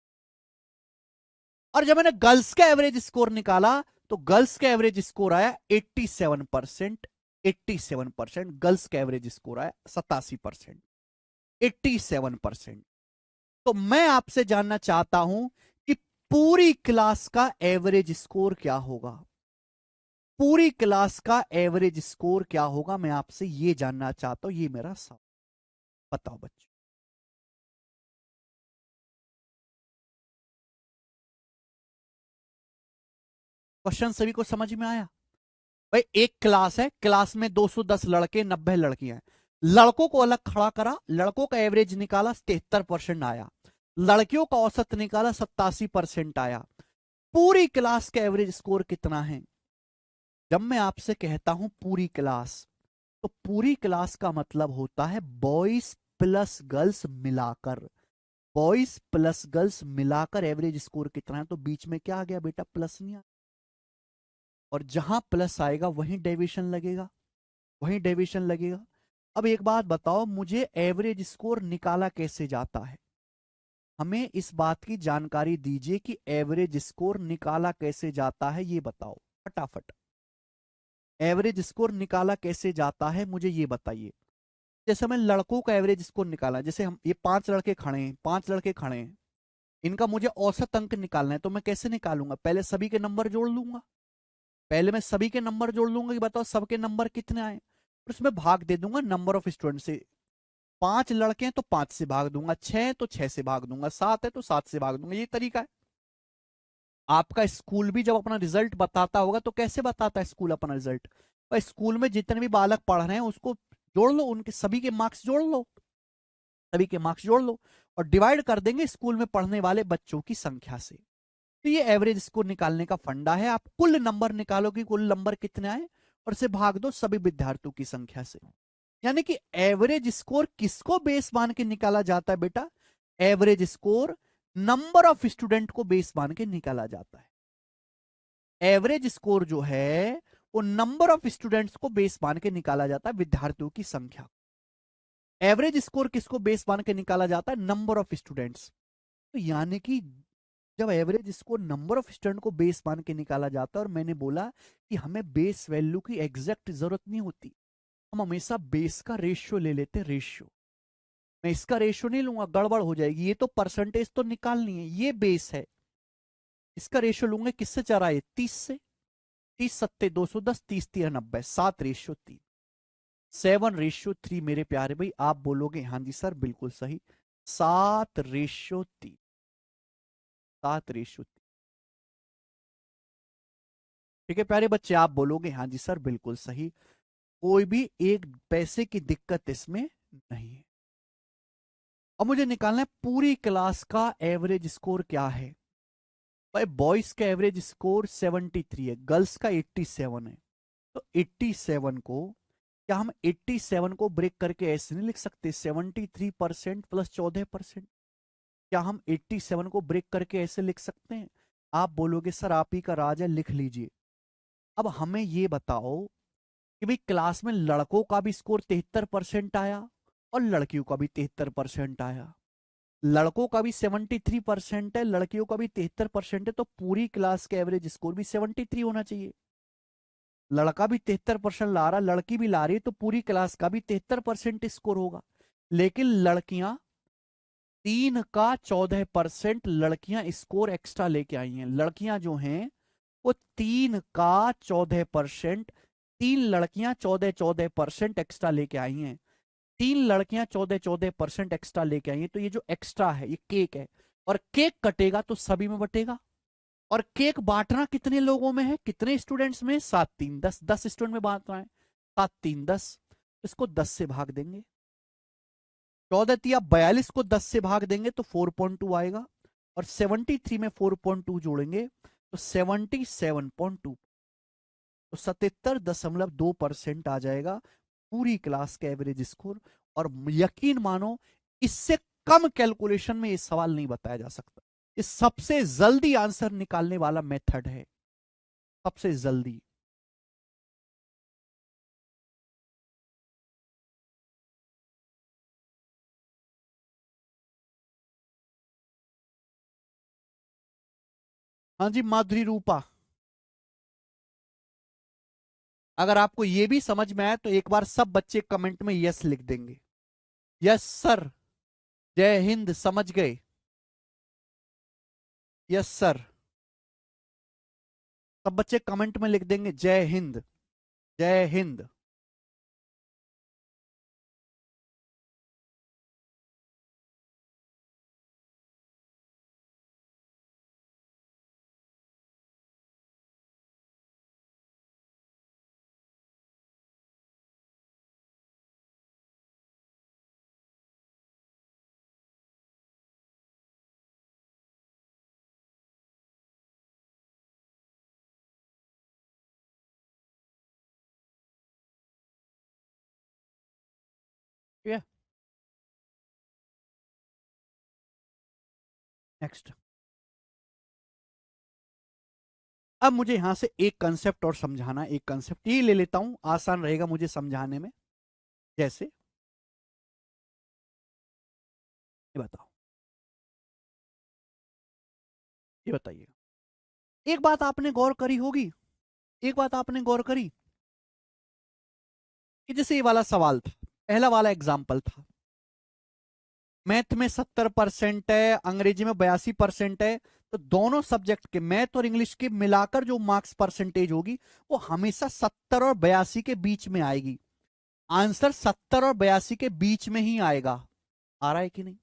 और जब मैंने गर्ल्स का एवरेज स्कोर निकाला तो गर्ल्स का एवरेज स्कोर आया 87%। 87% गर्ल्स का एवरेज स्कोर आया 87%। 87%। तो मैं आपसे जानना चाहता हूं कि पूरी क्लास का एवरेज स्कोर क्या होगा। पूरी क्लास का एवरेज स्कोर क्या होगा, मैं आपसे ये जानना चाहता हूं। ये मेरा सवाल, बताओ बच्चों। क्वेश्चन सभी को समझ में आया? भाई एक क्लास है, क्लास में 210 लड़के 90 लड़कियां हैं। लड़कों को अलग खड़ा करा, लड़कों का एवरेज निकाला 73% आया, लड़कियों का औसत निकाला 87% आया। पूरी क्लास का एवरेज स्कोर कितना है? जब मैं आपसे कहता हूं पूरी क्लास, तो पूरी क्लास का मतलब होता है बॉयज प्लस गर्ल्स मिलाकर। बॉयज प्लस गर्ल्स मिलाकर एवरेज स्कोर कितना है, तो बीच में क्या आ गया बेटा, प्लस नहीं आ। और जहां प्लस आएगा वहीं डेविएशन लगेगा, वहीं डेविएशन लगेगा। अब एक बात बताओ, मुझे एवरेज स्कोर निकाला कैसे जाता है? हमें इस बात की जानकारी दीजिए कि एवरेज स्कोर निकाला कैसे जाता है, ये बताओ फटाफट। एवरेज स्कोर निकाला कैसे जाता है मुझे ये बताइए। जैसे हमें लड़कों का एवरेज स्कोर निकाला है, जैसे हम ये 5 लड़के खड़े हैं, 5 लड़के खड़े हैं, इनका मुझे औसत अंक निकालना है, तो मैं कैसे निकालूंगा? पहले सभी के नंबर जोड़ लूंगा। पहले मैं सभी के नंबर जोड़ लूंगा कि बताओ सबके नंबर कितने आए, और उसमें भाग दे दूंगा नंबर ऑफ स्टूडेंट से। 5 लड़के हैं तो 5 से भाग दूंगा, 6 तो 6 से भाग दूंगा, 7 है तो 7 से भाग दूंगा। ये तरीका है। आपका स्कूल भी जब अपना रिजल्ट बताता होगा तो कैसे बताता है स्कूल अपना रिजल्ट? और स्कूल में जितने भी बालक पढ़ रहे हैं उसको जोड़ लो, उनके सभी के मार्क्स जोड़ लो, सभी के मार्क्स जोड़ लो, और डिवाइड कर देंगे स्कूल में पढ़ने वाले बच्चों की संख्या से। तो ये एवरेज स्कोर निकालने का फंडा है। आप कुल नंबर निकालो कि कुल नंबर कितने आए, और से भाग दो सभी विद्यार्थियों की संख्या से। यानी कि एवरेज स्कोर किसको बेस मान के निकाला जाता है बेटा? Average score number of student को बेस मान के निकाला जाता है। एवरेज स्कोर जो है वो नंबर ऑफ स्टूडेंट्स को बेस मान के निकाला जाता है, विद्यार्थियों की संख्या। एवरेज स्कोर किसको बेस मान के निकाला जाता है? Number of students. तो यानी कि जब average score number of student को बेस मान के निकाला जाता है, और मैंने बोला कि हमें बेस वैल्यू की एग्जैक्ट जरूरत नहीं होती, हम हमेशा बेस का रेशियो ले लेते, रेशियो। मैं इसका रेशियो नहीं लूंगा, गड़बड़ हो जाएगी। ये तो परसेंटेज तो निकालनी है, ये बेस है, इसका रेशियो लूंगा किससे चरा है, 30 से। 30 सत्ते 210, 30 3 90, 7:3, 7:3 मेरे प्यारे भाई। आप बोलोगे हाँ जी सर बिल्कुल सही, 7:3, 7:3। ठीक है प्यारे बच्चे, आप बोलोगे हाँ जी सर बिल्कुल सही, कोई भी एक पैसे की दिक्कत इसमें नहीं है। अब मुझे निकालना है पूरी क्लास का एवरेज स्कोर क्या है। भाई बॉयज का एवरेज स्कोर 73 है, गर्ल्स का 87 है। तो 87 को, क्या हम 87 को ब्रेक करके ऐसे नहीं लिख सकते 73% प्लस 14%? क्या हम 87 को ब्रेक करके ऐसे लिख सकते हैं? आप बोलोगे सर आप ही का राज है, लिख लीजिए। अब हमें ये बताओ कि भाई क्लास में लड़कों का भी स्कोर 73% आया और लड़कियों का भी 73% आया। लड़कों का भी 73% है, लड़कियों का भी 73% है, तो पूरी क्लास के एवरेज स्कोर भी 73 होना चाहिए। लड़का भी 73% ला रहा, लड़की भी ला रही है, तो पूरी क्लास का भी 73% स्कोर होगा। लेकिन लड़कियां 3 का 14% लड़कियां स्कोर एक्स्ट्रा लेके आई हैं। लड़कियां जो हैं वो 3 का 14%, 3 लड़कियां 14% एक्स्ट्रा लेके आई हैं। 3 लड़कियां 14% एक्स्ट्रा लेके आई हैं। तो ये जो एक्स्ट्रा है ये केक है, और केक कटेगा तो सभी में बटेगा। और केक बांटना कितने लोगों में है, कितने स्टूडेंट्स में? 7 3 10, 10 स्टूडेंट में बांटना है। 7 3 10, इसको 10 से भाग देंगे। 14 42 को 10 से भाग देंगे तो 4.2 आएगा, और 73 में 4.2 जोड़ेंगे तो 77.2, तो 77.2% आ जाएगा पूरी क्लास का एवरेज स्कोर। और यकीन मानो इससे कम कैलकुलेशन में ये सवाल नहीं बताया जा सकता। ये सबसे जल्दी आंसर निकालने वाला मेथड है, सबसे जल्दी। हाँ जी माधुरी रूपा, अगर आपको ये भी समझ में आया तो एक बार सब बच्चे कमेंट में यस लिख देंगे। यस सर, जय हिंद, समझ गए? यस सर, सब बच्चे कमेंट में लिख देंगे जय हिंद, जय हिंद। ठीक है, नेक्स्ट। अब मुझे यहां से एक कंसेप्ट और समझाना, एक कंसेप्ट ये ले लेता हूं, आसान रहेगा मुझे समझाने में। जैसे ये बताओ, ये बताइएगा, एक बात आपने गौर करी होगी, एक बात आपने गौर करी कि जैसे ये वाला सवाल था, पहला वाला एग्जाम्पल था, मैथ में 70% है, अंग्रेजी में 82% है, तो दोनों सब्जेक्ट के मैथ और इंग्लिश के मिलाकर जो मार्क्स परसेंटेज होगी वो हमेशा 70 और 82 के बीच में आएगी। आंसर 70 और 82 के बीच में ही आएगा। आ रहा है कि नहीं?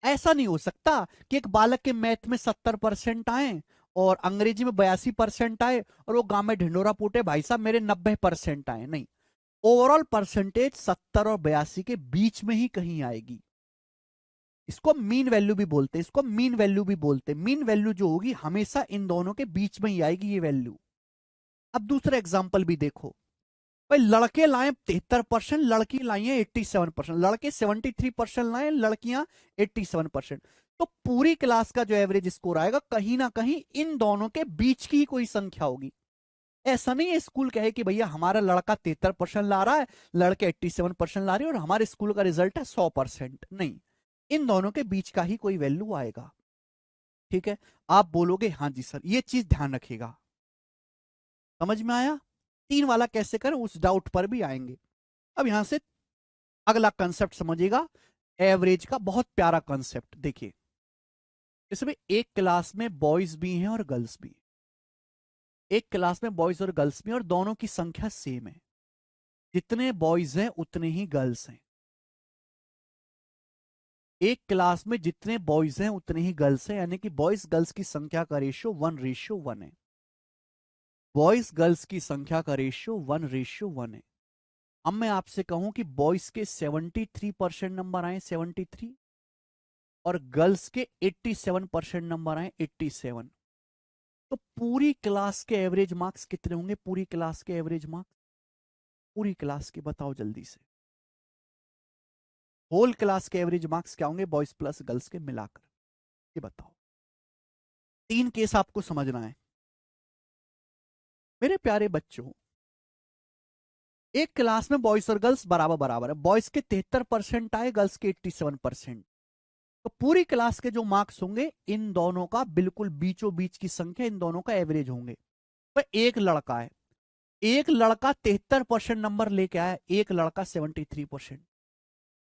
ऐसा नहीं हो सकता कि एक बालक के मैथ में 70% आए और अंग्रेजी में 82% आए और वो गांव में ढिंडोरा पूटे भाई साहब मेरे 90% आए। नहीं, ओवरऑल परसेंटेज 70 और 82 के बीच में ही कहीं आएगी। इसको मीन वैल्यू भी बोलते हैं, इसको मीन वैल्यू भी बोलते हैं। मीन वैल्यू जो होगी हमेशा इन दोनों के बीच में ही आएगी ये वैल्यू। अब दूसरा एग्जांपल भी देखो, भाई लड़के लाए 73%, लड़की लाई है 87%, लड़के 73% लाए, लड़कियां 87%। तो पूरी क्लास का जो एवरेज स्कोर आएगा कहीं ना कहीं इन दोनों के बीच की ही कोई संख्या होगी। ऐसा नहीं है स्कूल कहे कि भैया हमारा लड़का 73% ला रहा है, लड़के 87% ला रहे हैं और हमारे स्कूल का रिजल्ट है 100%। नहीं, इन दोनों के बीच का ही कोई वैल्यू आएगा। ठीक है, आप बोलोगे हाँ जी सर, ये चीज ध्यान रखिएगा। समझ में आया? 3 वाला कैसे करें उस डाउट पर भी आएंगे। अब यहां से अगला कंसेप्ट समझिएगा, एवरेज का बहुत प्यारा कंसेप्ट। देखिए इसमें एक क्लास में बॉयज भी हैं और गर्ल्स भी हैं, एक क्लास में बॉयज और गर्ल्स भी हैं और दोनों की संख्या सेम है, जितने बॉयज हैं उतने ही गर्ल्स हैं। एक क्लास में जितने बॉयज हैं उतने ही गर्ल्स हैं, यानी कि बॉयज गर्ल्स की संख्या का रेशियो 1:1 है। बॉयज गर्ल्स की संख्या का रेशियो 1:1 है। अब मैं आपसे कहूं कि बॉयज के 73% नंबर आए 73, और गर्ल्स के 87% नंबर आए 87, तो पूरी क्लास के एवरेज मार्क्स कितने होंगे? पूरी क्लास के एवरेज मार्क्स, पूरी क्लास के बताओ जल्दी से, होल क्लास के एवरेज मार्क्स क्या होंगे बॉयज प्लस गर्ल्स के मिलाकर? ये बताओ। तीन केस आपको समझना है मेरे प्यारे बच्चों। एक क्लास में बॉयज और गर्ल्स बराबर बराबर है, बॉयज के 73% आए, गर्ल्स के 87%, तो पूरी क्लास के जो मार्क्स होंगे इन दोनों का बिल्कुल बीचों बीच की संख्या, इन दोनों का एवरेज होंगे। तो एक लड़का है, एक लड़का 73% नंबर लेके आया, एक लड़का 73%,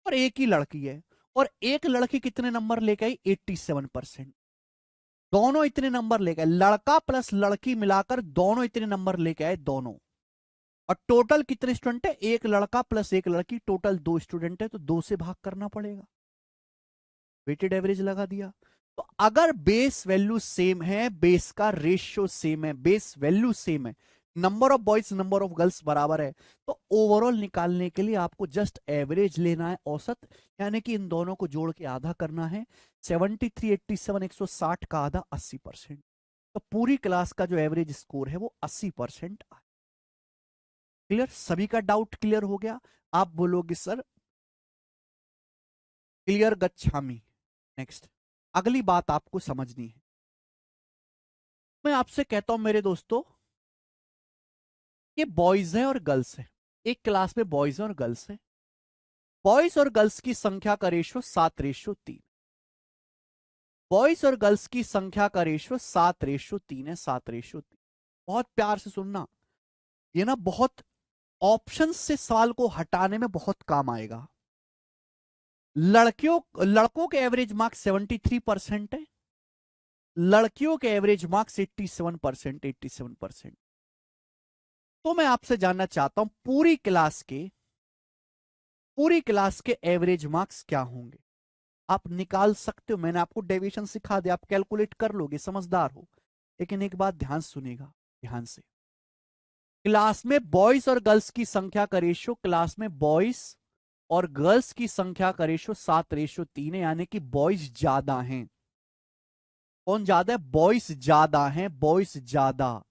और एक ही लड़की है, और एक लड़की कितने नंबर लेके आई? 87%। दोनों इतने नंबर लेके आए, लड़का प्लस लड़की मिलाकर दोनों इतने नंबर लेके आए दोनों। और टोटल कितने स्टूडेंट है? एक लड़का प्लस एक लड़की, टोटल 2 स्टूडेंट है, तो 2 से भाग करना पड़ेगा। वेटेड एवरेज लगा दिया। तो अगर बेस वैल्यू सेम है, बेस का रेशियो सेम है, बेस वैल्यू सेम है, number of boys number of girls बराबर है, तो ओवरऑल निकालने के लिए आपको जस्ट एवरेज लेना है, औसत, यानी कि इन दोनों को जोड़ के आधा करना है। 73, 87, 160 का आधा 80%, तो पूरी क्लास का जो एवरेज स्कोर है वो 80% आए। क्लियर? सभी का डाउट क्लियर हो गया? आप बोलोगे सर क्लियर गच्छामी। नेक्स्ट, अगली बात आपको समझनी है। मैं आपसे कहता हूं मेरे दोस्तों, ये बॉयज है और गर्ल्स है, एक क्लास में बॉयज और गर्ल्स है, बॉयज और गर्ल्स की संख्या का रेशियो 7:3, बॉयज और गर्ल्स की संख्या का रेशियो 7:3 है, 7:3। बहुत प्यार से सुनना, ये ना बहुत ऑप्शन से सवाल को हटाने में बहुत काम आएगा। लड़कों के एवरेज मार्क्स 73% है, लड़कियों के एवरेज मार्क्स 87%, 87%। तो मैं आपसे जानना चाहता हूं पूरी क्लास के एवरेज मार्क्स क्या होंगे? आप निकाल सकते हो, मैंने आपको डेविएशन सिखा दिया, आप कैलकुलेट कर लोगे, समझदार हो। लेकिन एक बात ध्यान सुनेगा, ध्यान से। क्लास में बॉयज और गर्ल्स की संख्या का रेशियो, क्लास में बॉयज और गर्ल्स की संख्या का रेशियो 7:3 है, यानी कि बॉयज ज्यादा हैं। कौन ज्यादा है? बॉयज ज्यादा हैं, बॉयज ज्यादा,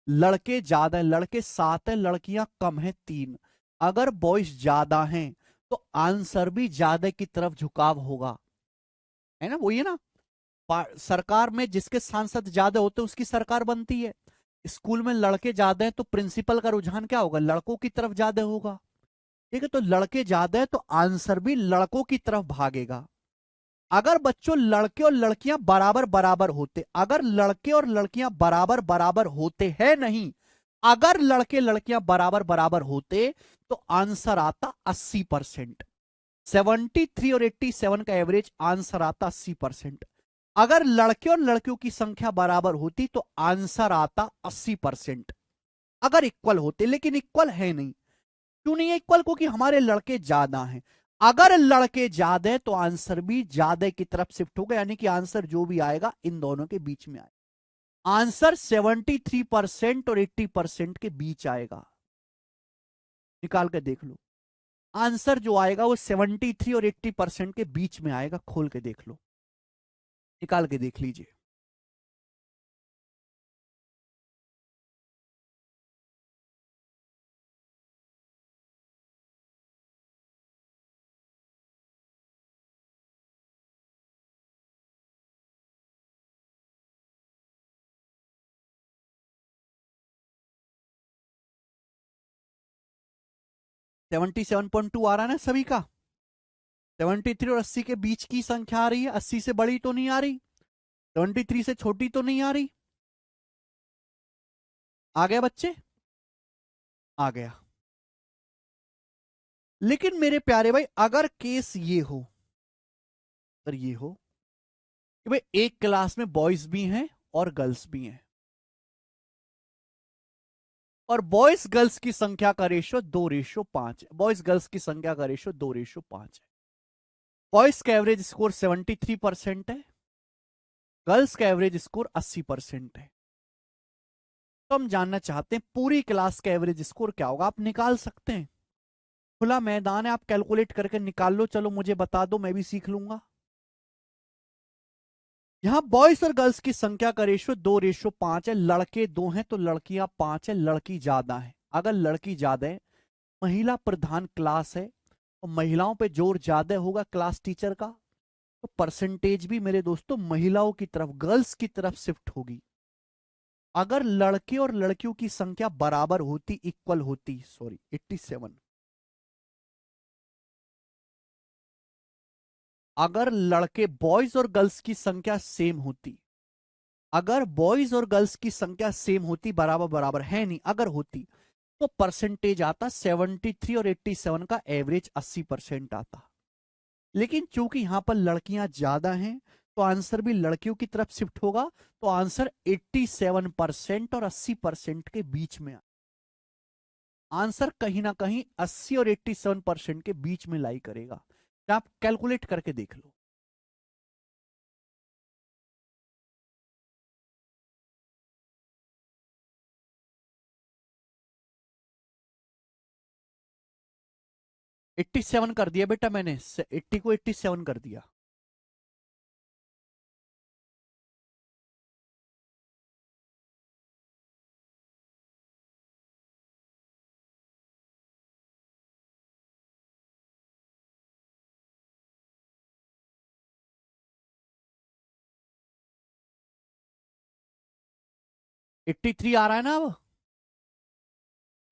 लड़के ज्यादा है, लड़के 7 है, लड़कियां कम है 3। अगर बॉयज ज्यादा हैं तो आंसर भी ज्यादा की तरफ झुकाव होगा, है ना? वही है ना, सरकार में जिसके सांसद ज्यादा होते हैं उसकी सरकार बनती है। स्कूल में लड़के ज्यादा हैं तो प्रिंसिपल का रुझान क्या होगा? लड़कों की तरफ ज्यादा होगा। ठीक है, तो लड़के ज्यादा है तो आंसर भी लड़कों की तरफ भागेगा। अगर बच्चों लड़के और लड़कियां बराबर बराबर होते, अगर लड़के और लड़कियां बराबर बराबर होते हैं नहीं, अगर लड़के लड़कियां बराबर बराबर होते तो आंसर आता 80%। 73 और 87 का एवरेज आंसर आता 80%। अगर लड़के और लड़कियों की संख्या बराबर होती तो आंसर आता 80%, अगर इक्वल होते। लेकिन इक्वल है नहीं। क्यों नहीं है इक्वल? क्योंकि हमारे लड़के ज्यादा हैं। अगर लड़के ज्यादा है तो आंसर भी ज्यादा की तरफ शिफ्ट होगा, यानी कि आंसर जो भी आएगा इन दोनों के बीच में आएगा। आंसर 73% और 80% के बीच आएगा। निकाल कर देख लो, आंसर जो आएगा वो 73 और 80% के बीच में आएगा। खोल के देख लो, निकाल के देख लीजिए। सेवेंटी 7.2 आ रहा है ना सभी का? 73 और 80 के बीच की संख्या आ रही है, 80 से बड़ी तो नहीं आ रही, 73 से छोटी तो नहीं आ रही। आ गया बच्चे? आ गया। लेकिन मेरे प्यारे भाई अगर केस ये हो, अगर ये हो कि भाई एक क्लास में बॉयज भी हैं और गर्ल्स भी हैं, और बॉयज गर्ल्स की संख्या का रेशियो 2:5 है, बॉयज गर्ल्स की संख्या का रेशियो 2:5 है, बॉयज का एवरेज स्कोर 73% है, गर्ल्स का एवरेज स्कोर 80% है। तो हम जानना चाहते हैं पूरी क्लास का एवरेज स्कोर क्या होगा। आप निकाल सकते हैं, खुला मैदान है, आप कैलकुलेट करके निकाल लो। चलो मुझे बता दो, मैं भी सीख लूंगा। यहां बॉयज और गर्ल्स की संख्या का रेशियो 2:5 है, लड़के 2 हैं तो लड़कियां 5 है, लड़की ज्यादा है। अगर लड़की ज्यादा है, महिला प्रधान क्लास है और महिलाओं पे जोर ज्यादा होगा क्लास टीचर का, तो परसेंटेज भी मेरे दोस्तों महिलाओं की तरफ, गर्ल्स की तरफ शिफ्ट होगी। अगर लड़के और लड़कियों की संख्या बराबर होती, इक्वल होती, सॉरी 87, अगर लड़के बॉयज और गर्ल्स की संख्या सेम होती, अगर बॉयज और गर्ल्स की संख्या सेम होती, बराबर बराबर है नहीं, अगर होती, तो परसेंटेज आता 73 और 87 का एवरेज 80% आता। लेकिन चूंकि यहां पर लड़कियां ज्यादा हैं तो आंसर भी लड़कियों की तरफ शिफ्ट होगा, तो आंसर 87% और 80% के बीच में। आंसर कहीं ना कहीं 80 और 87% के बीच में लाई करेगा। तो आप कैलकुलेट करके देख लो। एट्टी सेवन कर दिया बेटा मैंने, 80 को 87 कर दिया। एट्टी थ्री आ रहा है ना अब,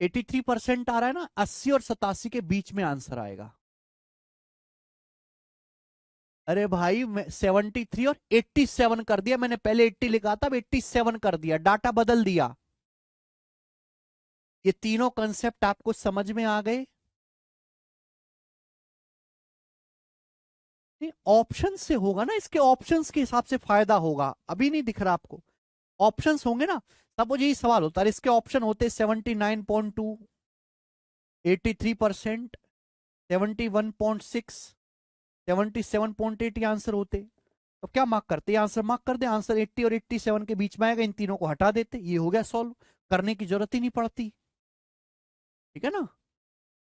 83% आ रहा है ना, 80 और 87 के बीच में आंसर आएगा। अरे भाई मैं 73 और 87 कर दिया मैंने, पहले 80 लिखा था, अब 87 कर दिया, डाटा बदल दिया। ये तीनों कंसेप्ट आपको समझ में आ गए? ऑप्शन से होगा ना, इसके ऑप्शंस के हिसाब से फायदा होगा। अभी नहीं दिख रहा आपको? ऑप्शंस होंगे ना, तब मुझे यही सवाल होता है। इसके ऑप्शन होते 79.2, 83%, 71.6, 77.8, ये आंसर होते। तो क्या मार्क करते? ये आंसर मार्क कर दे, आंसर 80 और 87 के बीच में आएगा, इन तीनों को हटा देते, ये हो गया सॉल्व, करने की जरूरत ही नहीं पड़ती। ठीक है ना?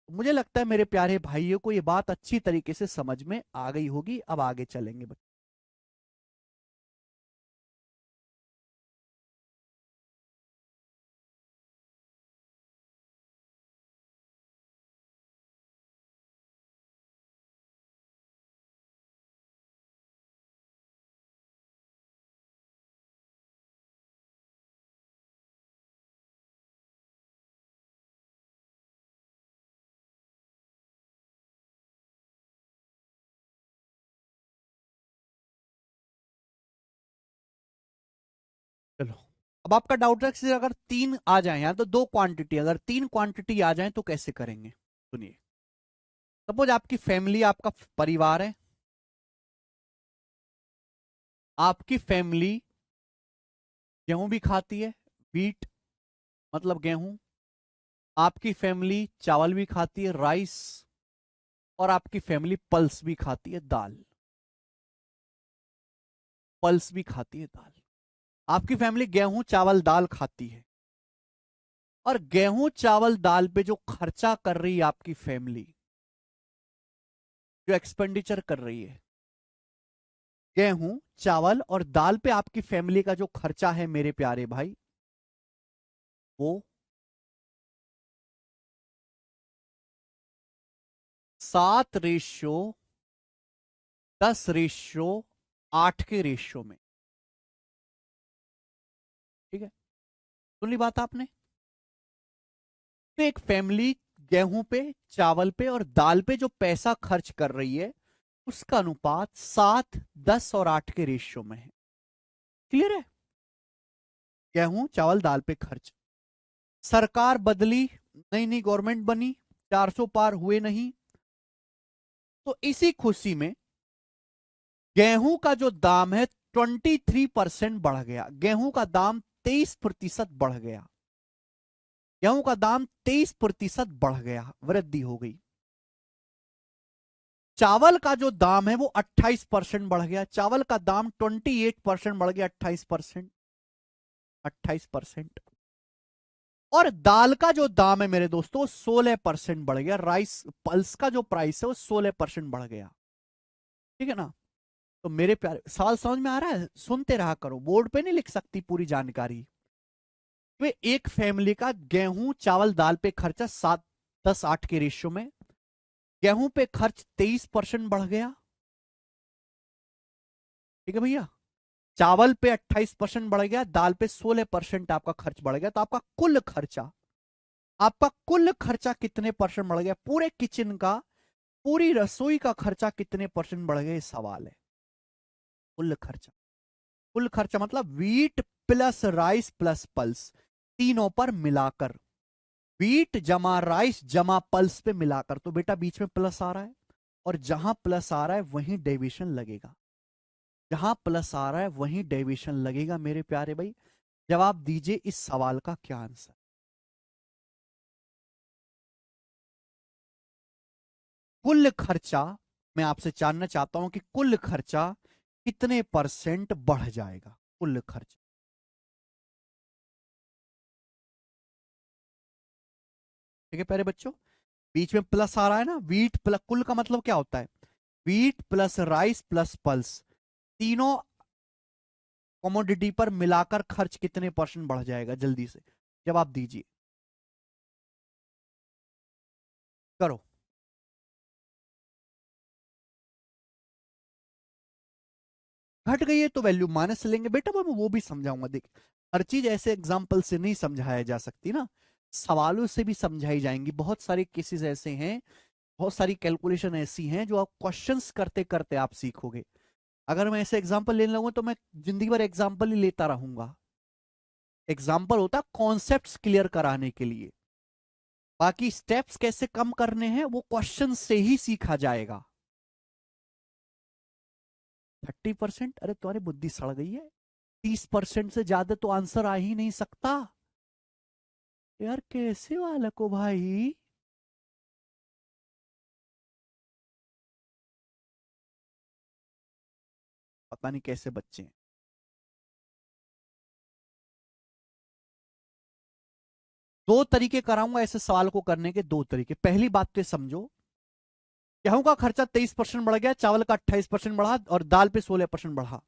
मुझे लगता है मेरे प्यारे भाइयों को ये बात अच्छी तरीके से समझ में आ गई होगी। अब आगे चलेंगे। चलो, अब आपका डाउट है कि अगर तीन आ जाए यहाँ, तो दो क्वांटिटी, अगर तीन क्वांटिटी आ जाए तो कैसे करेंगे? सुनिए, सपोज आपकी फैमिली, आपका परिवार है, आपकी फैमिली गेहूं भी खाती है, बीट मतलब गेहूं, आपकी फैमिली चावल भी खाती है, राइस, और आपकी फैमिली पल्स भी खाती है, दाल, पल्स भी खाती है दाल। आपकी फैमिली गेहूं चावल दाल खाती है, और गेहूं चावल दाल पे जो खर्चा कर रही है आपकी फैमिली, जो एक्सपेंडिचर कर रही है, गेहूं चावल और दाल पे आपकी फैमिली का जो खर्चा है मेरे प्यारे भाई, वो 7:10:8 के रेशियो में। ठीक है, सुन ली बात आपने? तो एक फैमिली गेहूं पे, चावल पे और दाल पे जो पैसा खर्च कर रही है, उसका अनुपात 7:10:8 के रेशियो में है। क्लियर है? गेहूं चावल दाल पे खर्च, सरकार बदली, नई नई गवर्नमेंट बनी, 400 पार हुए नहीं, तो इसी खुशी में गेहूं का जो दाम है 23% बढ़ गया, गेहूं का दाम 23% बढ़ गया, गेहूं का दाम 23% बढ़ गया, वृद्धि हो गई। चावल का जो दाम है वो 28% बढ़ गया, चावल का दाम 28% बढ़ गया, 28%, 28%। और दाल का जो दाम है मेरे दोस्तों 16% बढ़ गया, राइस पल्स का जो प्राइस है वो 16% बढ़ गया। ठीक है ना। तो मेरे प्यारे, सवाल समझ में आ रहा है? सुनते रहा करो, बोर्ड पे नहीं लिख सकती पूरी जानकारी। वे एक फैमिली का गेहूं चावल दाल पे खर्चा 7-10-8 के रेशियो में, गेहूं पे खर्च 23% बढ़ गया। ठीक है भैया। चावल पे 28% बढ़ गया, दाल पे 16% आपका खर्च बढ़ गया। तो आपका कुल खर्चा कितने परसेंट बढ़ गया? पूरे किचन का, पूरी रसोई का खर्चा कितने परसेंट बढ़ गया, ये सवाल है। कुल खर्चा, कुल खर्चा मतलब wheat plus rice plus pulse, तीनों पर मिलाकर, वीट जमा राइस जमा पल्स पे मिलाकर। तो बेटा बीच में प्लस आ रहा है, और जहां प्लस आ रहा है वहीं डेविएशन लगेगा, जहां प्लस आ रहा है वहीं डेविएशन लगेगा। मेरे प्यारे भाई, जवाब दीजिए इस सवाल का क्या आंसर? कुल खर्चा, मैं आपसे जानना चाहता हूं कि कुल खर्चा कितने परसेंट बढ़ जाएगा, कुल खर्च। ठीक है प्यारे बच्चों, बीच में प्लस आ रहा है ना, वीट प्लस, कुल का मतलब क्या होता है? Wheat plus rice plus pulse, तीनों कमोडिटी पर मिलाकर खर्च कितने परसेंट बढ़ जाएगा? जल्दी से जवाब दीजिए, करो। घट गई है तो वैल्यू माइनस लेंगे बेटा, मैं वो भी समझाऊंगा। देख, हर चीज ऐसे एग्जाम्पल से नहीं समझाया जा सकती ना, सवालों से भी समझाई जाएंगी। बहुत सारे केसेस ऐसे हैं, बहुत सारी कैलकुलेशन ऐसी हैं जो आप क्वेश्चंस करते करते आप सीखोगे। अगर मैं ऐसे एग्जाम्पल लेने लगूंगा तो मैं जिंदगी भर एग्जाम्पल ही लेता रहूंगा। एग्जाम्पल होता है कॉन्सेप्ट्स क्लियर कराने के लिए, बाकी स्टेप्स कैसे कम करने हैं वो क्वेश्चन से ही सीखा जाएगा। 30%? अरे तुम्हारी बुद्धि सड़ गई है, 30% से ज्यादा तो आंसर आ ही नहीं सकता। यार कैसे वाला को भाई, पता नहीं कैसे बच्चे हैं। दो तरीके कराऊंगा ऐसे सवाल को करने के, दो तरीके। पहली बात तो समझो, गेहूं का खर्चा 23% बढ़ गया, चावल का 28% बढ़ा, और दाल पे 16% बढ़ा।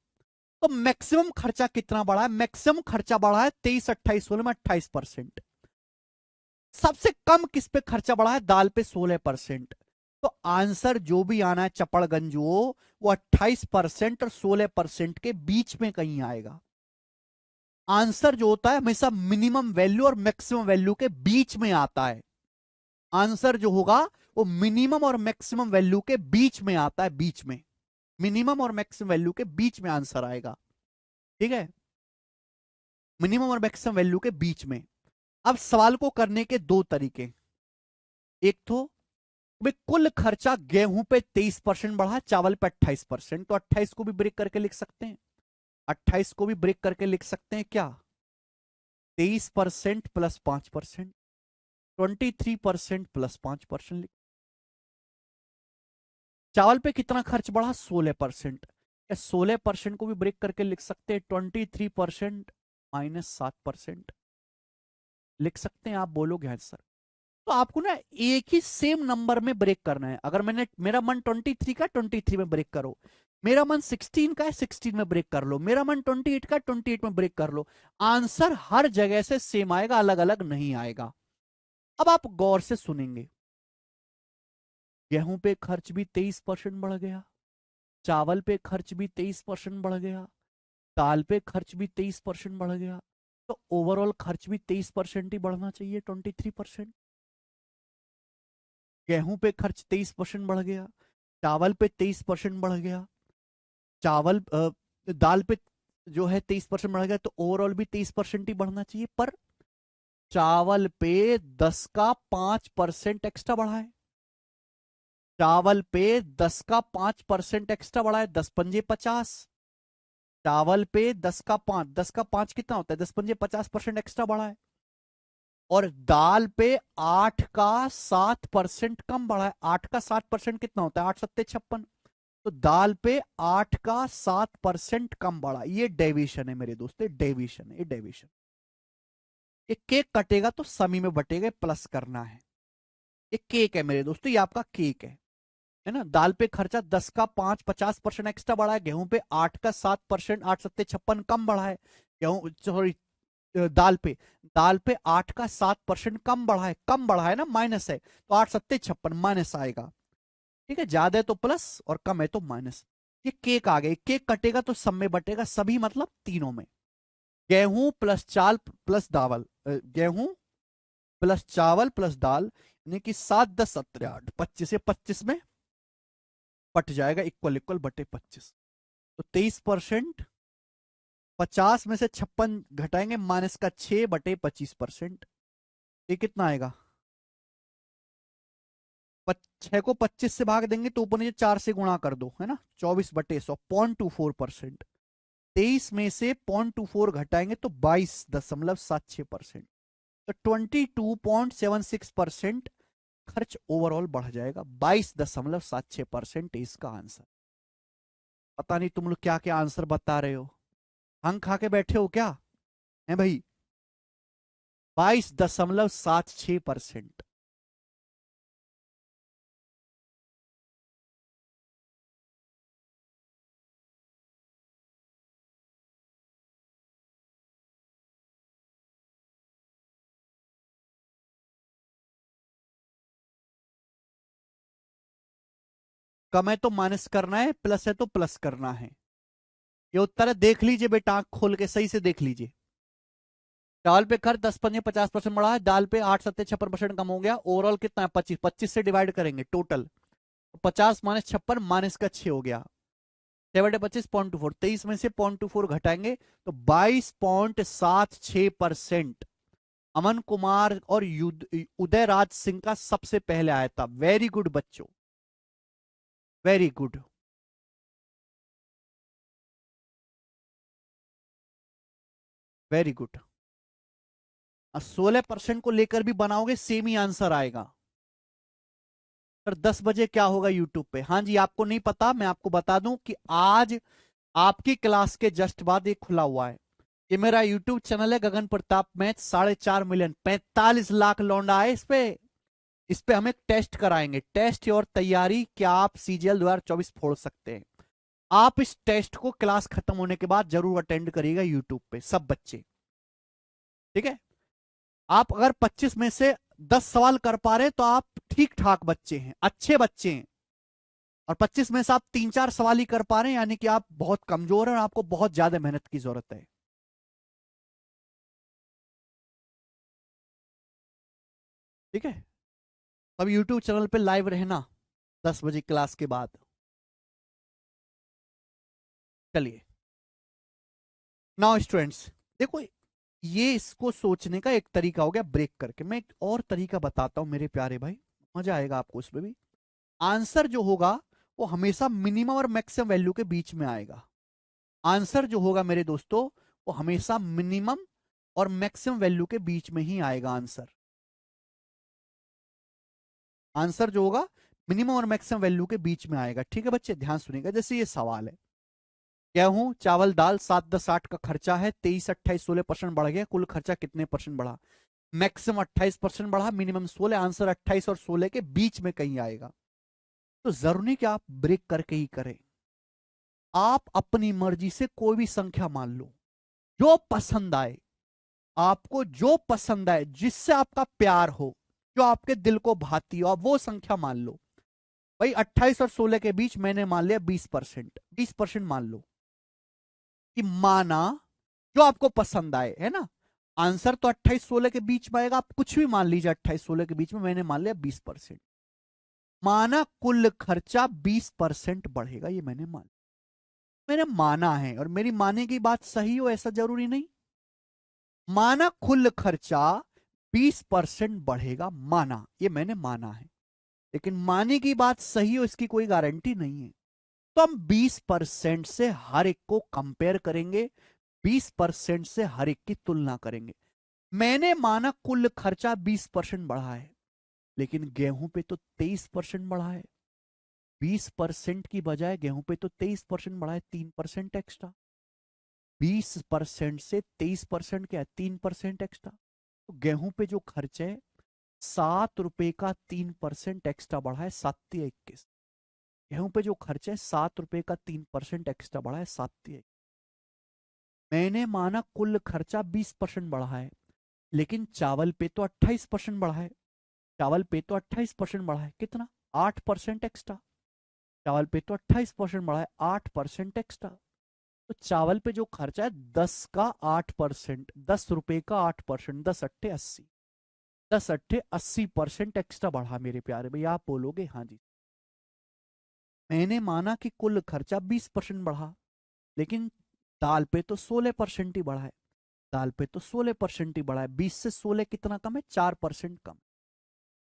तो मैक्सिमम खर्चा कितना बढ़ा है? मैक्सिमम खर्चा बढ़ा है 23, 28, 16 में 28%। सबसे कम किस पे खर्चा बढ़ा है? दाल पे 16%। तो आंसर जो भी आना है चपड़गंज वो 28% और 16% के बीच में कहीं आएगा। आंसर जो होता है हमेशा मिनिमम वैल्यू और मैक्सिमम वैल्यू के बीच में आता है। आंसर जो होगा वो मिनिमम और मैक्सिमम वैल्यू के बीच में आता है, बीच में, मिनिमम और मैक्सिमम वैल्यू के बीच में आंसर आएगा। ठीक है, मिनिमम और मैक्सिमम वैल्यू के बीच में। अब सवाल को करने के दो तरीके। एक तो भाई कुल खर्चा गेहूं पे 23% बढ़ा, चावल पे 28%, तो 28 को भी ब्रेक करके लिख सकते हैं, 28 को भी ब्रेक करके लिख सकते हैं क्या? 23% प्लस 5%, 23% प्लस 5%। चावल पे कितना खर्च बढ़ा? 16%। 16% को भी ब्रेक करके लिख सकते हैं 23% माइनस 7%, लिख सकते हैं। आप बोलोगे आंसर। तो आपको ना एक ही सेम नंबर में ब्रेक करना है। अगर मैंने, मेरा मन 23 का 23 में ब्रेक करो, मेरा मन 16 का है 16 में ब्रेक कर लो, मेरा मन 28 का 28 में ब्रेक कर लो, आंसर हर जगह से सेम आएगा, अलग अलग नहीं आएगा। अब आप गौर से सुनेंगे, गेहूं पे खर्च भी 23% बढ़ गया, चावल पे खर्च भी 23% बढ़ गया, दाल पे खर्च भी 23% बढ़ गया, तो ओवरऑल खर्च भी 23% ही बढ़ना चाहिए, 23%। गेहूं पे खर्च 23% बढ़ गया, चावल पे 23% बढ़ गया, चावल दाल पे जो है 23% बढ़ गया, तो ओवरऑल भी 23% ही बढ़ना चाहिए। पर चावल पे 10 का 5% एक्स्ट्रा बढ़ा है, चावल पे 10 का 5% एक्स्ट्रा बढ़ा है, 10 पंजे 50। चावल पे 10 का 5, 10 का 5 कितना होता है, 10 पंजे 50% एक्स्ट्रा बढ़ा है। और दाल पे 8 का 7% कम बढ़ा है। 8 का 7% कितना होता है, 8 सत्ते 56। तो दाल पे 8 का 7% कम बढ़ा। ये डेविएशन है मेरे दोस्त, डेविएशन है, ये डेविएशन। ये केक कटेगा तो समी में बटेगा, प्लस करना है। ये केक है मेरे दोस्तों, ये आपका केक है ना। दाल पे खर्चा 10 का 5 50% एक्स्ट्रा बढ़ा है। गेहूं पे 8 का 7%, 8 सत्ते 56 कम बढ़ा है। गेहूं सॉरी, दाल पे 8 का 7% कम बढ़ा है। कम बढ़ा है ना, माइनस है, तो 8 सत्ते 56 माइनस आएगा। ठीक है, ज्यादा है तो प्लस और कम है तो माइनस। ये केक आ गया, केक कटेगा तो सब में बटेगा, सभी मतलब तीनों में। गेहूं प्लस चाल प्लस दावल, गेहूं प्लस चावल प्लस दाल, यानी कि 7 10 17 8 25, 25 में बट जाएगा, इक्वल इक्वल बटे 25। तो 23%। 50 में से 56 घटाएंगे, माइनस का 6/25%। ये कितना आएगा, 6 को 25 से भाग देंगे तो ऊपर नीचे 4 से गुणा कर दो, है ना। 24/100, 0.24%। 23 में से 0.24 घटाएंगे तो 22.76%। तो 22.76% खर्च ओवरऑल बढ़ जाएगा। 22.76% इसका आंसर। पता नहीं तुम लोग क्या क्या आंसर बता रहे हो, हंग खा के बैठे हो क्या, है भाई। 22.76%। कम है तो माइनस करना है, प्लस है तो प्लस करना है। ये उत्तर है, देख लीजिए बेटा, आंख खोल के सही से देख लीजिए। चावल पे खर्च 10 पंजे 50% बढ़ा है। दाल पे 8 सत्ते 56% कम हो गया। ओवरऑल कितना है, 25। 25 से डिवाइड करेंगे टोटल, 50 - 56 माइनस का 6 हो गया। 7/25 0.24। 23 में से 0.24 घटाएंगे तो 22.76%। अमन कुमार और उदय राज सिंह का सबसे पहले आया था। वेरी गुड बच्चों, वेरी गुड, वेरी गुड। 16% को लेकर भी बनाओगे सेम ही आंसर आएगा। पर 10 बजे क्या होगा यूट्यूब पे, हाँ जी, आपको नहीं पता, मैं आपको बता दूं कि आज आपकी क्लास के जस्ट बाद एक खुला हुआ है। ये मेरा यूट्यूब चैनल है, गगन प्रताप मैथ। 4.5 मिलियन 45 लाख लौंडा है इस पे। इस पे हम एक टेस्ट कराएंगे, टेस्ट और तैयारी, क्या आप सीजीएल 2024 फोड़ सकते हैं। आप इस टेस्ट को क्लास खत्म होने के बाद जरूर अटेंड करिएगा यूट्यूब पे, सब बच्चे। ठीक है, आप अगर 25 में से 10 सवाल कर पा रहे तो आप ठीक ठाक बच्चे हैं, अच्छे बच्चे हैं। और 25 में से आप 3 4 सवाल ही कर पा रहे हैं, यानी कि आप बहुत कमजोर हैं और आपको बहुत ज्यादा मेहनत की जरूरत है। ठीक है, अब यूट्यूब चैनल पे लाइव रहना 10 बजे क्लास के बाद। चलिए, नाउ स्टूडेंट्स, देखो, ये इसको सोचने का एक तरीका हो गया ब्रेक करके। मैं एक और तरीका बताता हूं मेरे प्यारे भाई, मजा आएगा आपको इसमें भी। आंसर जो होगा वो हमेशा मिनिमम और मैक्सिमम वैल्यू के बीच में आएगा। आंसर जो होगा मेरे दोस्तों, वो हमेशा मिनिमम और मैक्सिमम वैल्यू के बीच में ही आएगा आंसर। आंसर जो होगा मिनिमम और मैक्सिमम वैल्यू के बीच में आएगा। ठीक है बच्चे, ध्यान सुनिएगा। जैसे ये सवाल है, गेहूं चावल दाल 7 10 8 का खर्चा है, 23 28 16% बढ़ गया, कुल खर्चा कितने परसेंट बढ़ा। मैक्सिमम 28% बढ़ा, मिनिमम 16। आंसर 28 और 16 के बीच में कहीं आएगा। तो जरूरी नहीं कि आप ब्रेक करके ही करें, आप अपनी मर्जी से कोई भी संख्या मान लो, जो पसंद आए आपको, जो पसंद आए, जिससे आपका प्यार हो, जो आपके दिल को भाती हो, आप वो संख्या मान लो। भाई 28 और 16 के बीच मैंने मान लिया 20%, 20% मान लो कि माना, जो आपको पसंद आए, है ना। आंसर तो 28 16 के बीच में आएगा, आप कुछ भी मान लीजिए 28 16 के बीच में, मैंने मान लिया 20%। माना कुल खर्चा 20% बढ़ेगा, ये मैंने माना है, और मेरी माने की बात सही हो ऐसा जरूरी नहीं। माना कुल खर्चा 20% बढ़ेगा, माना, ये मैंने माना है। लेकिन माने की बात सही हो इसकी कोई गारंटी नहीं है। तो हम 20% से हर एक को कंपेयर करेंगे, 20% से हर एक की तुलना करेंगे। मैंने माना कुल खर्चा 20% बढ़ा है, लेकिन गेहूं पे तो 23% बढ़ा है। 20% की बजाय गेहूं पे तो 23% बढ़ा है, 3% एक्स्ट्रा। 20% से 23% क्या है, 3% एक्स्ट्रा। तो गेहूं पे जो खर्च है, 7 रुपए का 3% एक्स्ट्रा बढ़ा है, 7×21। गेहूं पे जो खर्च है 7 रुपए का 3% एक्स्ट्रा बढ़ा है, 7×21। मैंने माना कुल खर्चा 20% बढ़ा है, लेकिन चावल पे तो 28% बढ़ा है। चावल पे तो 28% बढ़ा है, कितना, 8% एक्स्ट्रा। चावल पे तो 28% बढ़ा है, 8% एक्स्ट्रा। तो चावल पे जो खर्चा है 10 का 8%, 10 रुपए का 8%, 10×8 = 80। 10×8 = 80% एक्स्ट्रा बढ़ा मेरे प्यारे भैया। आप बोलोगे हाँ जी। मैंने माना कि कुल खर्चा 20% बढ़ा, लेकिन दाल पे तो 16% ही बढ़ा है। दाल पे तो 16% ही बढ़ा है। 20 से 16 कितना कम है, 4% कम।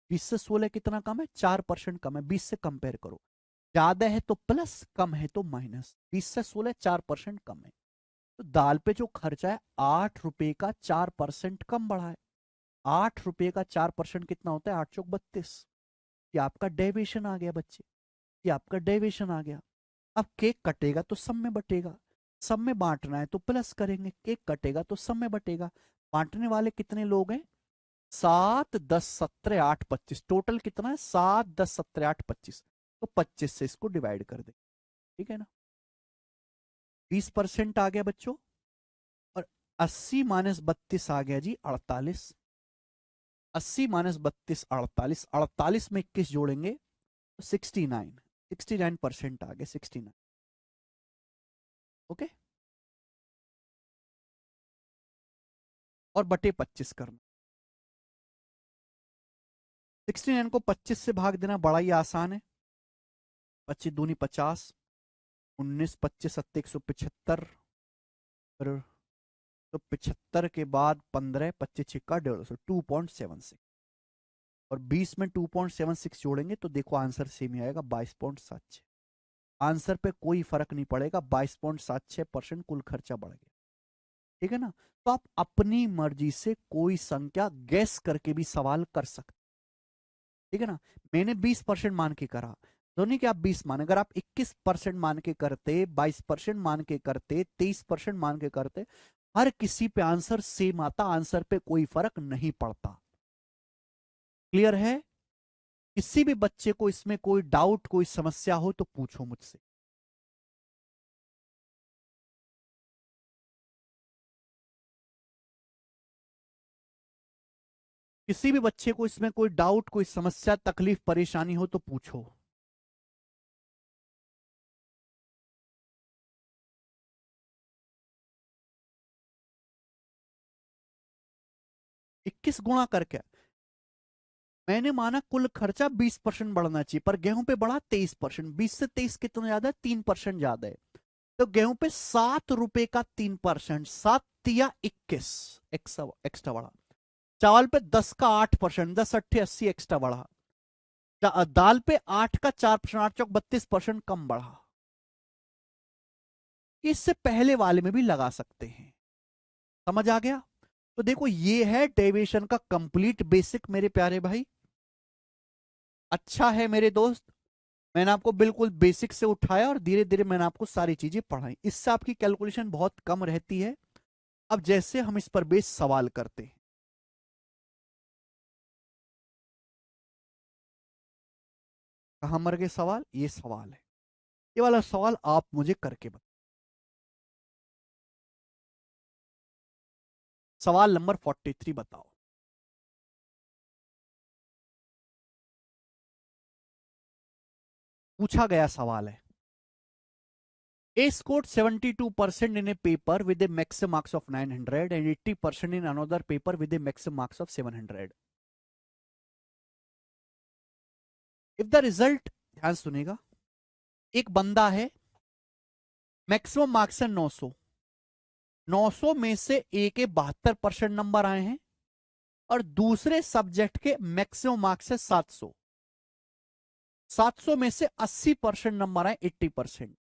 20 से 16 कितना कम है, 4% कम है। 20 से कंपेयर करो, ज्यादा है तो प्लस, कम है तो माइनस। 20 से 16 4% कम है। तो दाल पे जो खर्चा है 8 रुपए का 4% कम बढ़ा है। 8 रुपए का 4% कितना होता है, 8×32। ये आपका डेविएशन आ गया बच्चे, ये आपका डेविएशन आ गया। अब केक कटेगा तो सब में बटेगा, सब में बांटना है तो प्लस करेंगे, केक कटेगा तो सब में बटेगा। बांटने वाले कितने लोग हैं, 7, 10, 17, 8, 25। टोटल कितना है, 7, 10, 17, 8, 25। तो 25 से इसको डिवाइड कर दे, ठीक है ना। 20% आ गया बच्चों, और 80 - 32 आ गया जी 48। 80 - 32 48। 48 में 21 जोड़ेंगे तो 69। 69% आ गया, 69। ओके, और बटे 25 करना। 69 को 25 से भाग देना बड़ा ही आसान है। 25 दूनी 50, 19, 25 सत्ते 175। फिर तो 75 के बाद 15, 25 छिक्का 150, 2.76। और 20 में 2.76 जोड़ेंगे तो देखो आंसर सेम ही आएगा, 22.76। आंसर पे कोई फर्क नहीं पड़ेगा, 22.76% कुल खर्चा बढ़ गया, ठीक है ना। तो आप अपनी मर्जी से कोई संख्या गैस करके भी सवाल कर सकते, ठीक है ना। मैंने 20% मान के करा, तो नहीं कि आप 20 मान, अगर आप 21% मान के करते, 22% मान के करते, 23% मान के करते, हर किसी पे आंसर सेम आता, आंसर पे कोई फर्क नहीं पड़ता। क्लियर है। किसी भी बच्चे को इसमें कोई डाउट, कोई समस्या हो तो पूछो मुझसे। किसी भी बच्चे को इसमें कोई डाउट, कोई समस्या, तकलीफ, परेशानी हो तो पूछो। 21 गुणा करके मैंने माना कुल खर्चा 20% बढ़ना चाहिए, पर गेहूं पे बढ़ा 23%। 20 से 23 कितना ज्यादा है, 3% ज्यादा है। तो गेहूं पे 7 रुपए का 3%, 7×3 = 21 एक्स्ट्रा बढ़ा। चावल पे 10 का 8%, 10×8 = 80 एक्स्ट्रा बढ़ा। दाल पे 8 का 4%, 8×32% कम बढ़ा। इससे पहले वाले में भी लगा सकते हैं, समझ आ गया। तो देखो ये है डेविएशन का कंप्लीट बेसिक मेरे प्यारे भाई। अच्छा है मेरे दोस्त, मैंने आपको बिल्कुल बेसिक से उठाया और धीरे धीरे मैंने आपको सारी चीजें पढ़ाई। इससे आपकी कैलकुलेशन बहुत कम रहती है। अब जैसे हम इस पर बेस सवाल करते हैं, कहां मर गए सवाल, ये सवाल है। ये वाला सवाल आप मुझे करके बताओ। सवाल नंबर 43 बताओ। पूछा गया सवाल है, A scored 72% in a paper with a maximum marks of 900 and 80% in another paper with a maximum marks of 700. If the result, ध्यान सुनेगा, एक बंदा है, मैक्सिमम मार्क्स है 900, 900 में से ए के 72% नंबर आए हैं और दूसरे सब्जेक्ट के मैक्सिमम मार्क्स है 700। 700 में से 80% नंबर आए, 80%।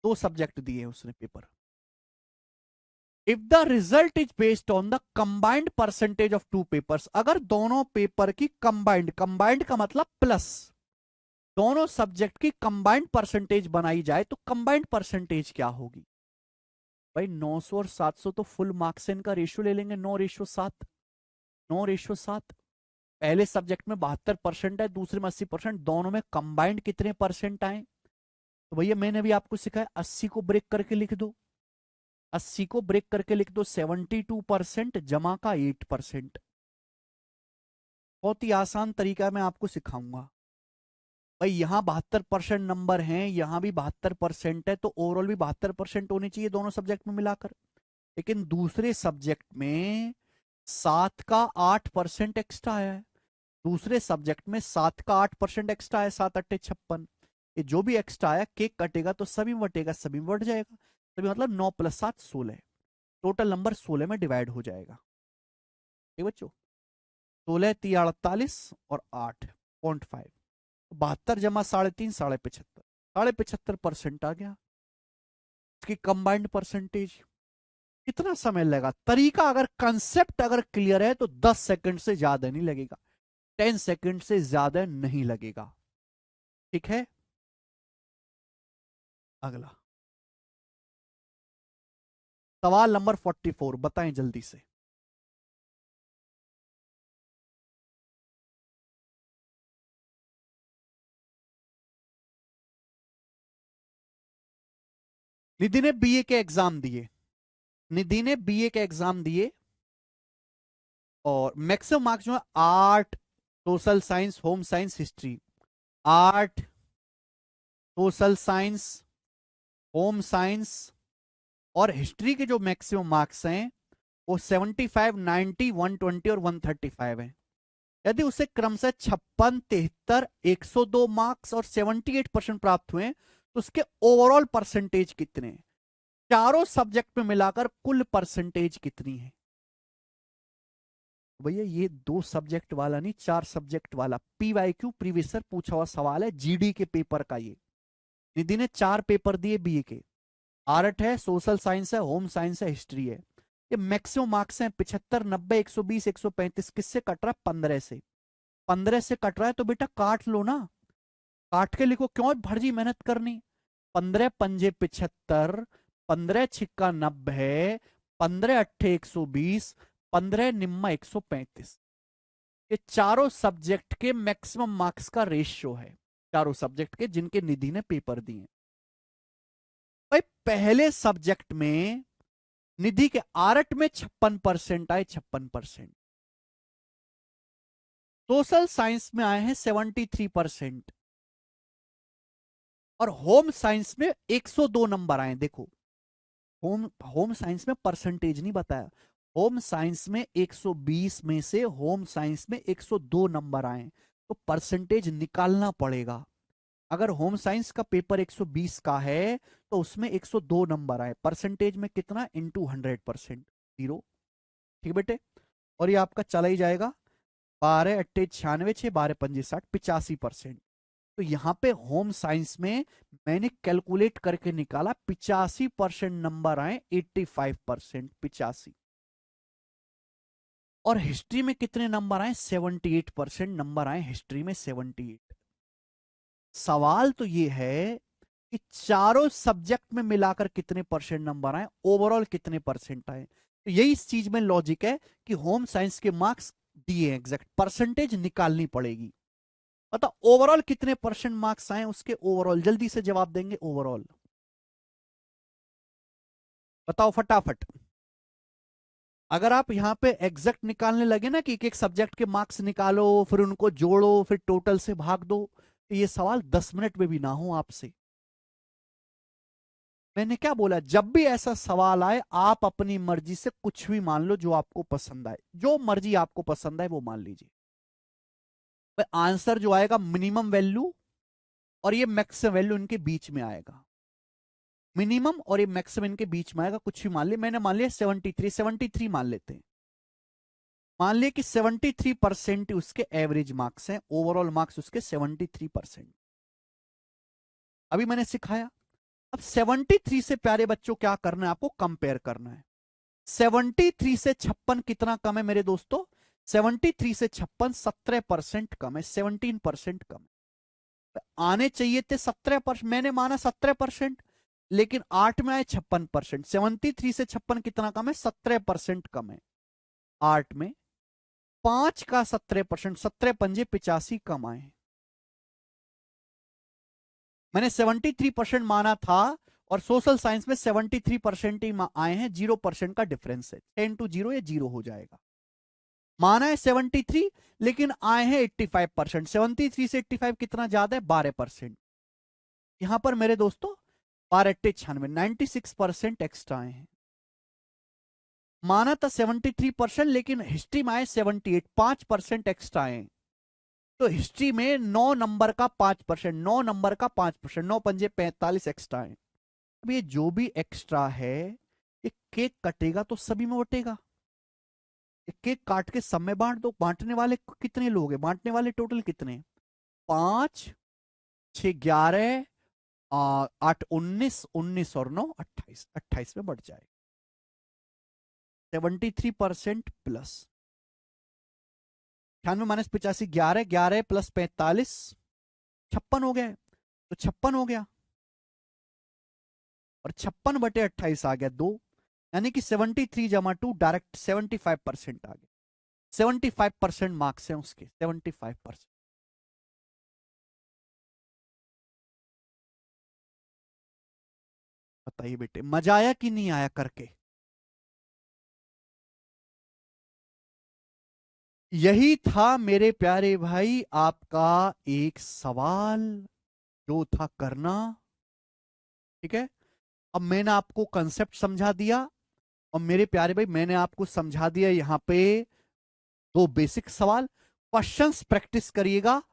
2 सब्जेक्ट दिए उसने paper. If the result is based on the combined percentage of 2 papers, अगर दोनों पेपर की कंबाइंड, कंबाइंड का मतलब प्लस, दोनों सब्जेक्ट की कंबाइंड परसेंटेज बनाई जाए तो कंबाइंड परसेंटेज क्या होगी? भाई 900 और 700 तो फुल मार्क्स इनका रेशियो ले लेंगे, 9:7। 9:7। पहले सब्जेक्ट में 72% है, दूसरे में 80%, दोनों में कंबाइंड कितने परसेंट आए? तो भैया मैंने भी आपको सिखाया 80 को ब्रेक करके लिख दो, 80 को ब्रेक करके लिख दो, 72% जमा का 8%। बहुत ही आसान तरीका मैं आपको सिखाऊंगा। भाई यहां 72% नंबर हैं, यहां भी 72% है, तो ओवरऑल भी 72% होने चाहिए दोनों सब्जेक्ट में मिलाकर। लेकिन दूसरे सब्जेक्ट में 7 का 8% एक्स्ट्रा आया है, दूसरे सब्जेक्ट में 7 का 8% एक्स्ट्रा है, 7 × 8 = 56। ये जो भी एक्स्ट्रा आया केक कटेगा तो सभी में बटेगा, सभी में बढ़ जाएगा, सभी मतलब 9 + 7 = 16, टोटल नंबर 16 में डिवाइड हो जाएगा। ठीक बच्चों, 16 × 3 = 48 और 8.5, 72 जमा 3.5 75, 75% आ गया इसकी कंबाइंड परसेंटेज। कितना समय लगेगा? तरीका अगर कंसेप्ट अगर क्लियर है तो 10 सेकंड से ज्यादा नहीं लगेगा, 10 सेकंड से ज्यादा नहीं लगेगा। ठीक है, अगला सवाल नंबर 44, बताएं जल्दी से। निधि ने बीए के एग्जाम दिए, निधि ने बीए के एग्जाम दिए और मैक्सिमम मार्क्स जो है art, social science, home science, history. Art, social science, home science और हिस्ट्री के जो मैक्सिमम मार्क्स हैं वो 75, 90, 120 और 135 है। यदि उसे क्रमशः 56, 73, 102 मार्क्स और 78% प्राप्त हुए तो उसके ओवरऑल परसेंटेज कितने हैं? चारों सब्जेक्ट में मिलाकर कुल परसेंटेज कितनी है? भैया ये 2 सब्जेक्ट वाला नहीं, 4 सब्जेक्ट वाला पीवाईक्यू प्रीवियस ईयर पूछा हुआ सवाल है, जीडी के पेपर का। ये निधि ने 4 पेपर दिए बीए के, आर्ट है, सोशल साइंस है, होम साइंस है, हिस्ट्री है। ये मैक्सिमम मार्क्स हैं 75, 90, 120, 135। किससे कट रहा है? 15 से। 15 से कट रहा है तो बेटा काट लो ना, काट के लिखो, क्यों भर्जी मेहनत करनी। 15 पंजे 75, 15 छिक्का 90, 15 अट्ठे 120, 15 निम्मा 135। ये चारों सब्जेक्ट के मैक्सिमम मार्क्स का रेशियो है, चारों सब्जेक्ट के जिनके निधि ने पेपर दिए। भाई पहले सब्जेक्ट में निधि के आर्ट में 56% आए, 56%। सोशल साइंस में आए हैं 73% और होम साइंस में 102 नंबर आए। देखो होम होम साइंस में परसेंटेज नहीं बताया, होम साइंस में 120 में से होम साइंस में 102 नंबर आए तो परसेंटेज निकालना पड़ेगा। अगर होम साइंस का पेपर 120 का है तो उसमें 102 नंबर आए, परसेंटेज में कितना? इंटू 100%, 0। ठीक बेटे, और ये आपका चला ही जाएगा, 12 अट्ठे 96, 6 12 पंजे 60, 85%। तो यहां पे होम साइंस में मैंने कैलकुलेट करके निकाला 85% नंबर आए, 85%, 85। और हिस्ट्री में कितने नंबर आए? 78% नंबर आए हिस्ट्री में, 78। सवाल तो ये है कि चारों सब्जेक्ट में मिलाकर कितने परसेंट नंबर आए, ओवरऑल कितने परसेंट आए। तो यही इस चीज में लॉजिक है कि होम साइंस के मार्क्स दिए, एग्जैक्ट परसेंटेज निकालनी पड़ेगी। मतलब ओवरऑल कितने परसेंट मार्क्स आए उसके, ओवरऑल जल्दी से जवाब देंगे, ओवरऑल बताओ फटाफट। अगर आप यहां पे एग्जैक्ट निकालने लगे ना कि एक एक सब्जेक्ट के मार्क्स निकालो फिर उनको जोड़ो फिर टोटल से भाग दो, तो ये सवाल 10 मिनट में भी ना हो आपसे। मैंने क्या बोला? जब भी ऐसा सवाल आए आप अपनी मर्जी से कुछ भी मान लो जो आपको पसंद आए, जो मर्जी आपको पसंद आए वो मान लीजिए। आंसर जो आएगा मिनिमम वैल्यू और ये मैक्सिमम वैल्यू इनके बीच में आएगा, मिनिमम और ये मैक्सिमम इनके बीच में आएगा, कुछ भी मान ले। मैंने मान लिया 73, 73 मान लेते हैं। मान लिया कि 73% उसके एवरेज मार्क्स हैं, ओवरऑल मार्क्स उसके 73%। अभी मैंने सिखाया। अब 73 से प्यारे बच्चों क्या करना है, आपको कंपेयर करना है। 73 से 56 कितना कम है मेरे दोस्तों? 73 से 56 17% कम है, 17% कम है। आने चाहिए थे 17%, मैंने माना 17%, लेकिन 8 में आए 56%। 73 से 56 कितना कम है? 17% कम है। 8 में 5 का 17%, 17 पंजे 85 कम आए। मैंने 73% माना था, और सोशल साइंस में 73% ही आए हैं, 0% का डिफरेंस है, 10 to 0 या 0 हो जाएगा। माना है 73, लेकिन आए हैं 85%। 73 से 85 कितना ज्यादा है? 12%। यहां पर मेरे दोस्तों 12×96, 96% एक्स्ट्रा आए हैं। माना था 73%, लेकिन हिस्ट्री में आए 78, 5% एक्स्ट्रा आए। तो हिस्ट्री में 9 नंबर का 5%, 9 नंबर का 5%, 9 पंजे 45 एक्स्ट्रा है। अब ये जो भी एक्स्ट्रा है, ये केक कटेगा तो सभी में बटेगा। केक काट के सब में बांट दो। बांटने वाले कितने लोग हैं? बांटने वाले टोटल कितने? 5, 6, 11, 8, 19, 19 और 9 28, 28 में बढ़ जाए। 73% प्लस 98 - 85, 11, 11 प्लस 45, 56 हो गया। तो 56 हो गया, और 56/28 आ गया 2, यानी कि 73 - 2 डायरेक्ट 75% आ गया। 75% मार्क्स हैं उसके, 75%। बताइए बेटे, मजा आया कि नहीं आया करके? यही था मेरे प्यारे भाई आपका एक सवाल जो था करना। ठीक है, अब मैंने आपको कंसेप्ट समझा दिया, और मेरे प्यारे भाई मैंने आपको समझा दिया यहां पे दो बेसिक सवाल। क्वेश्चंस प्रैक्टिस करिएगा,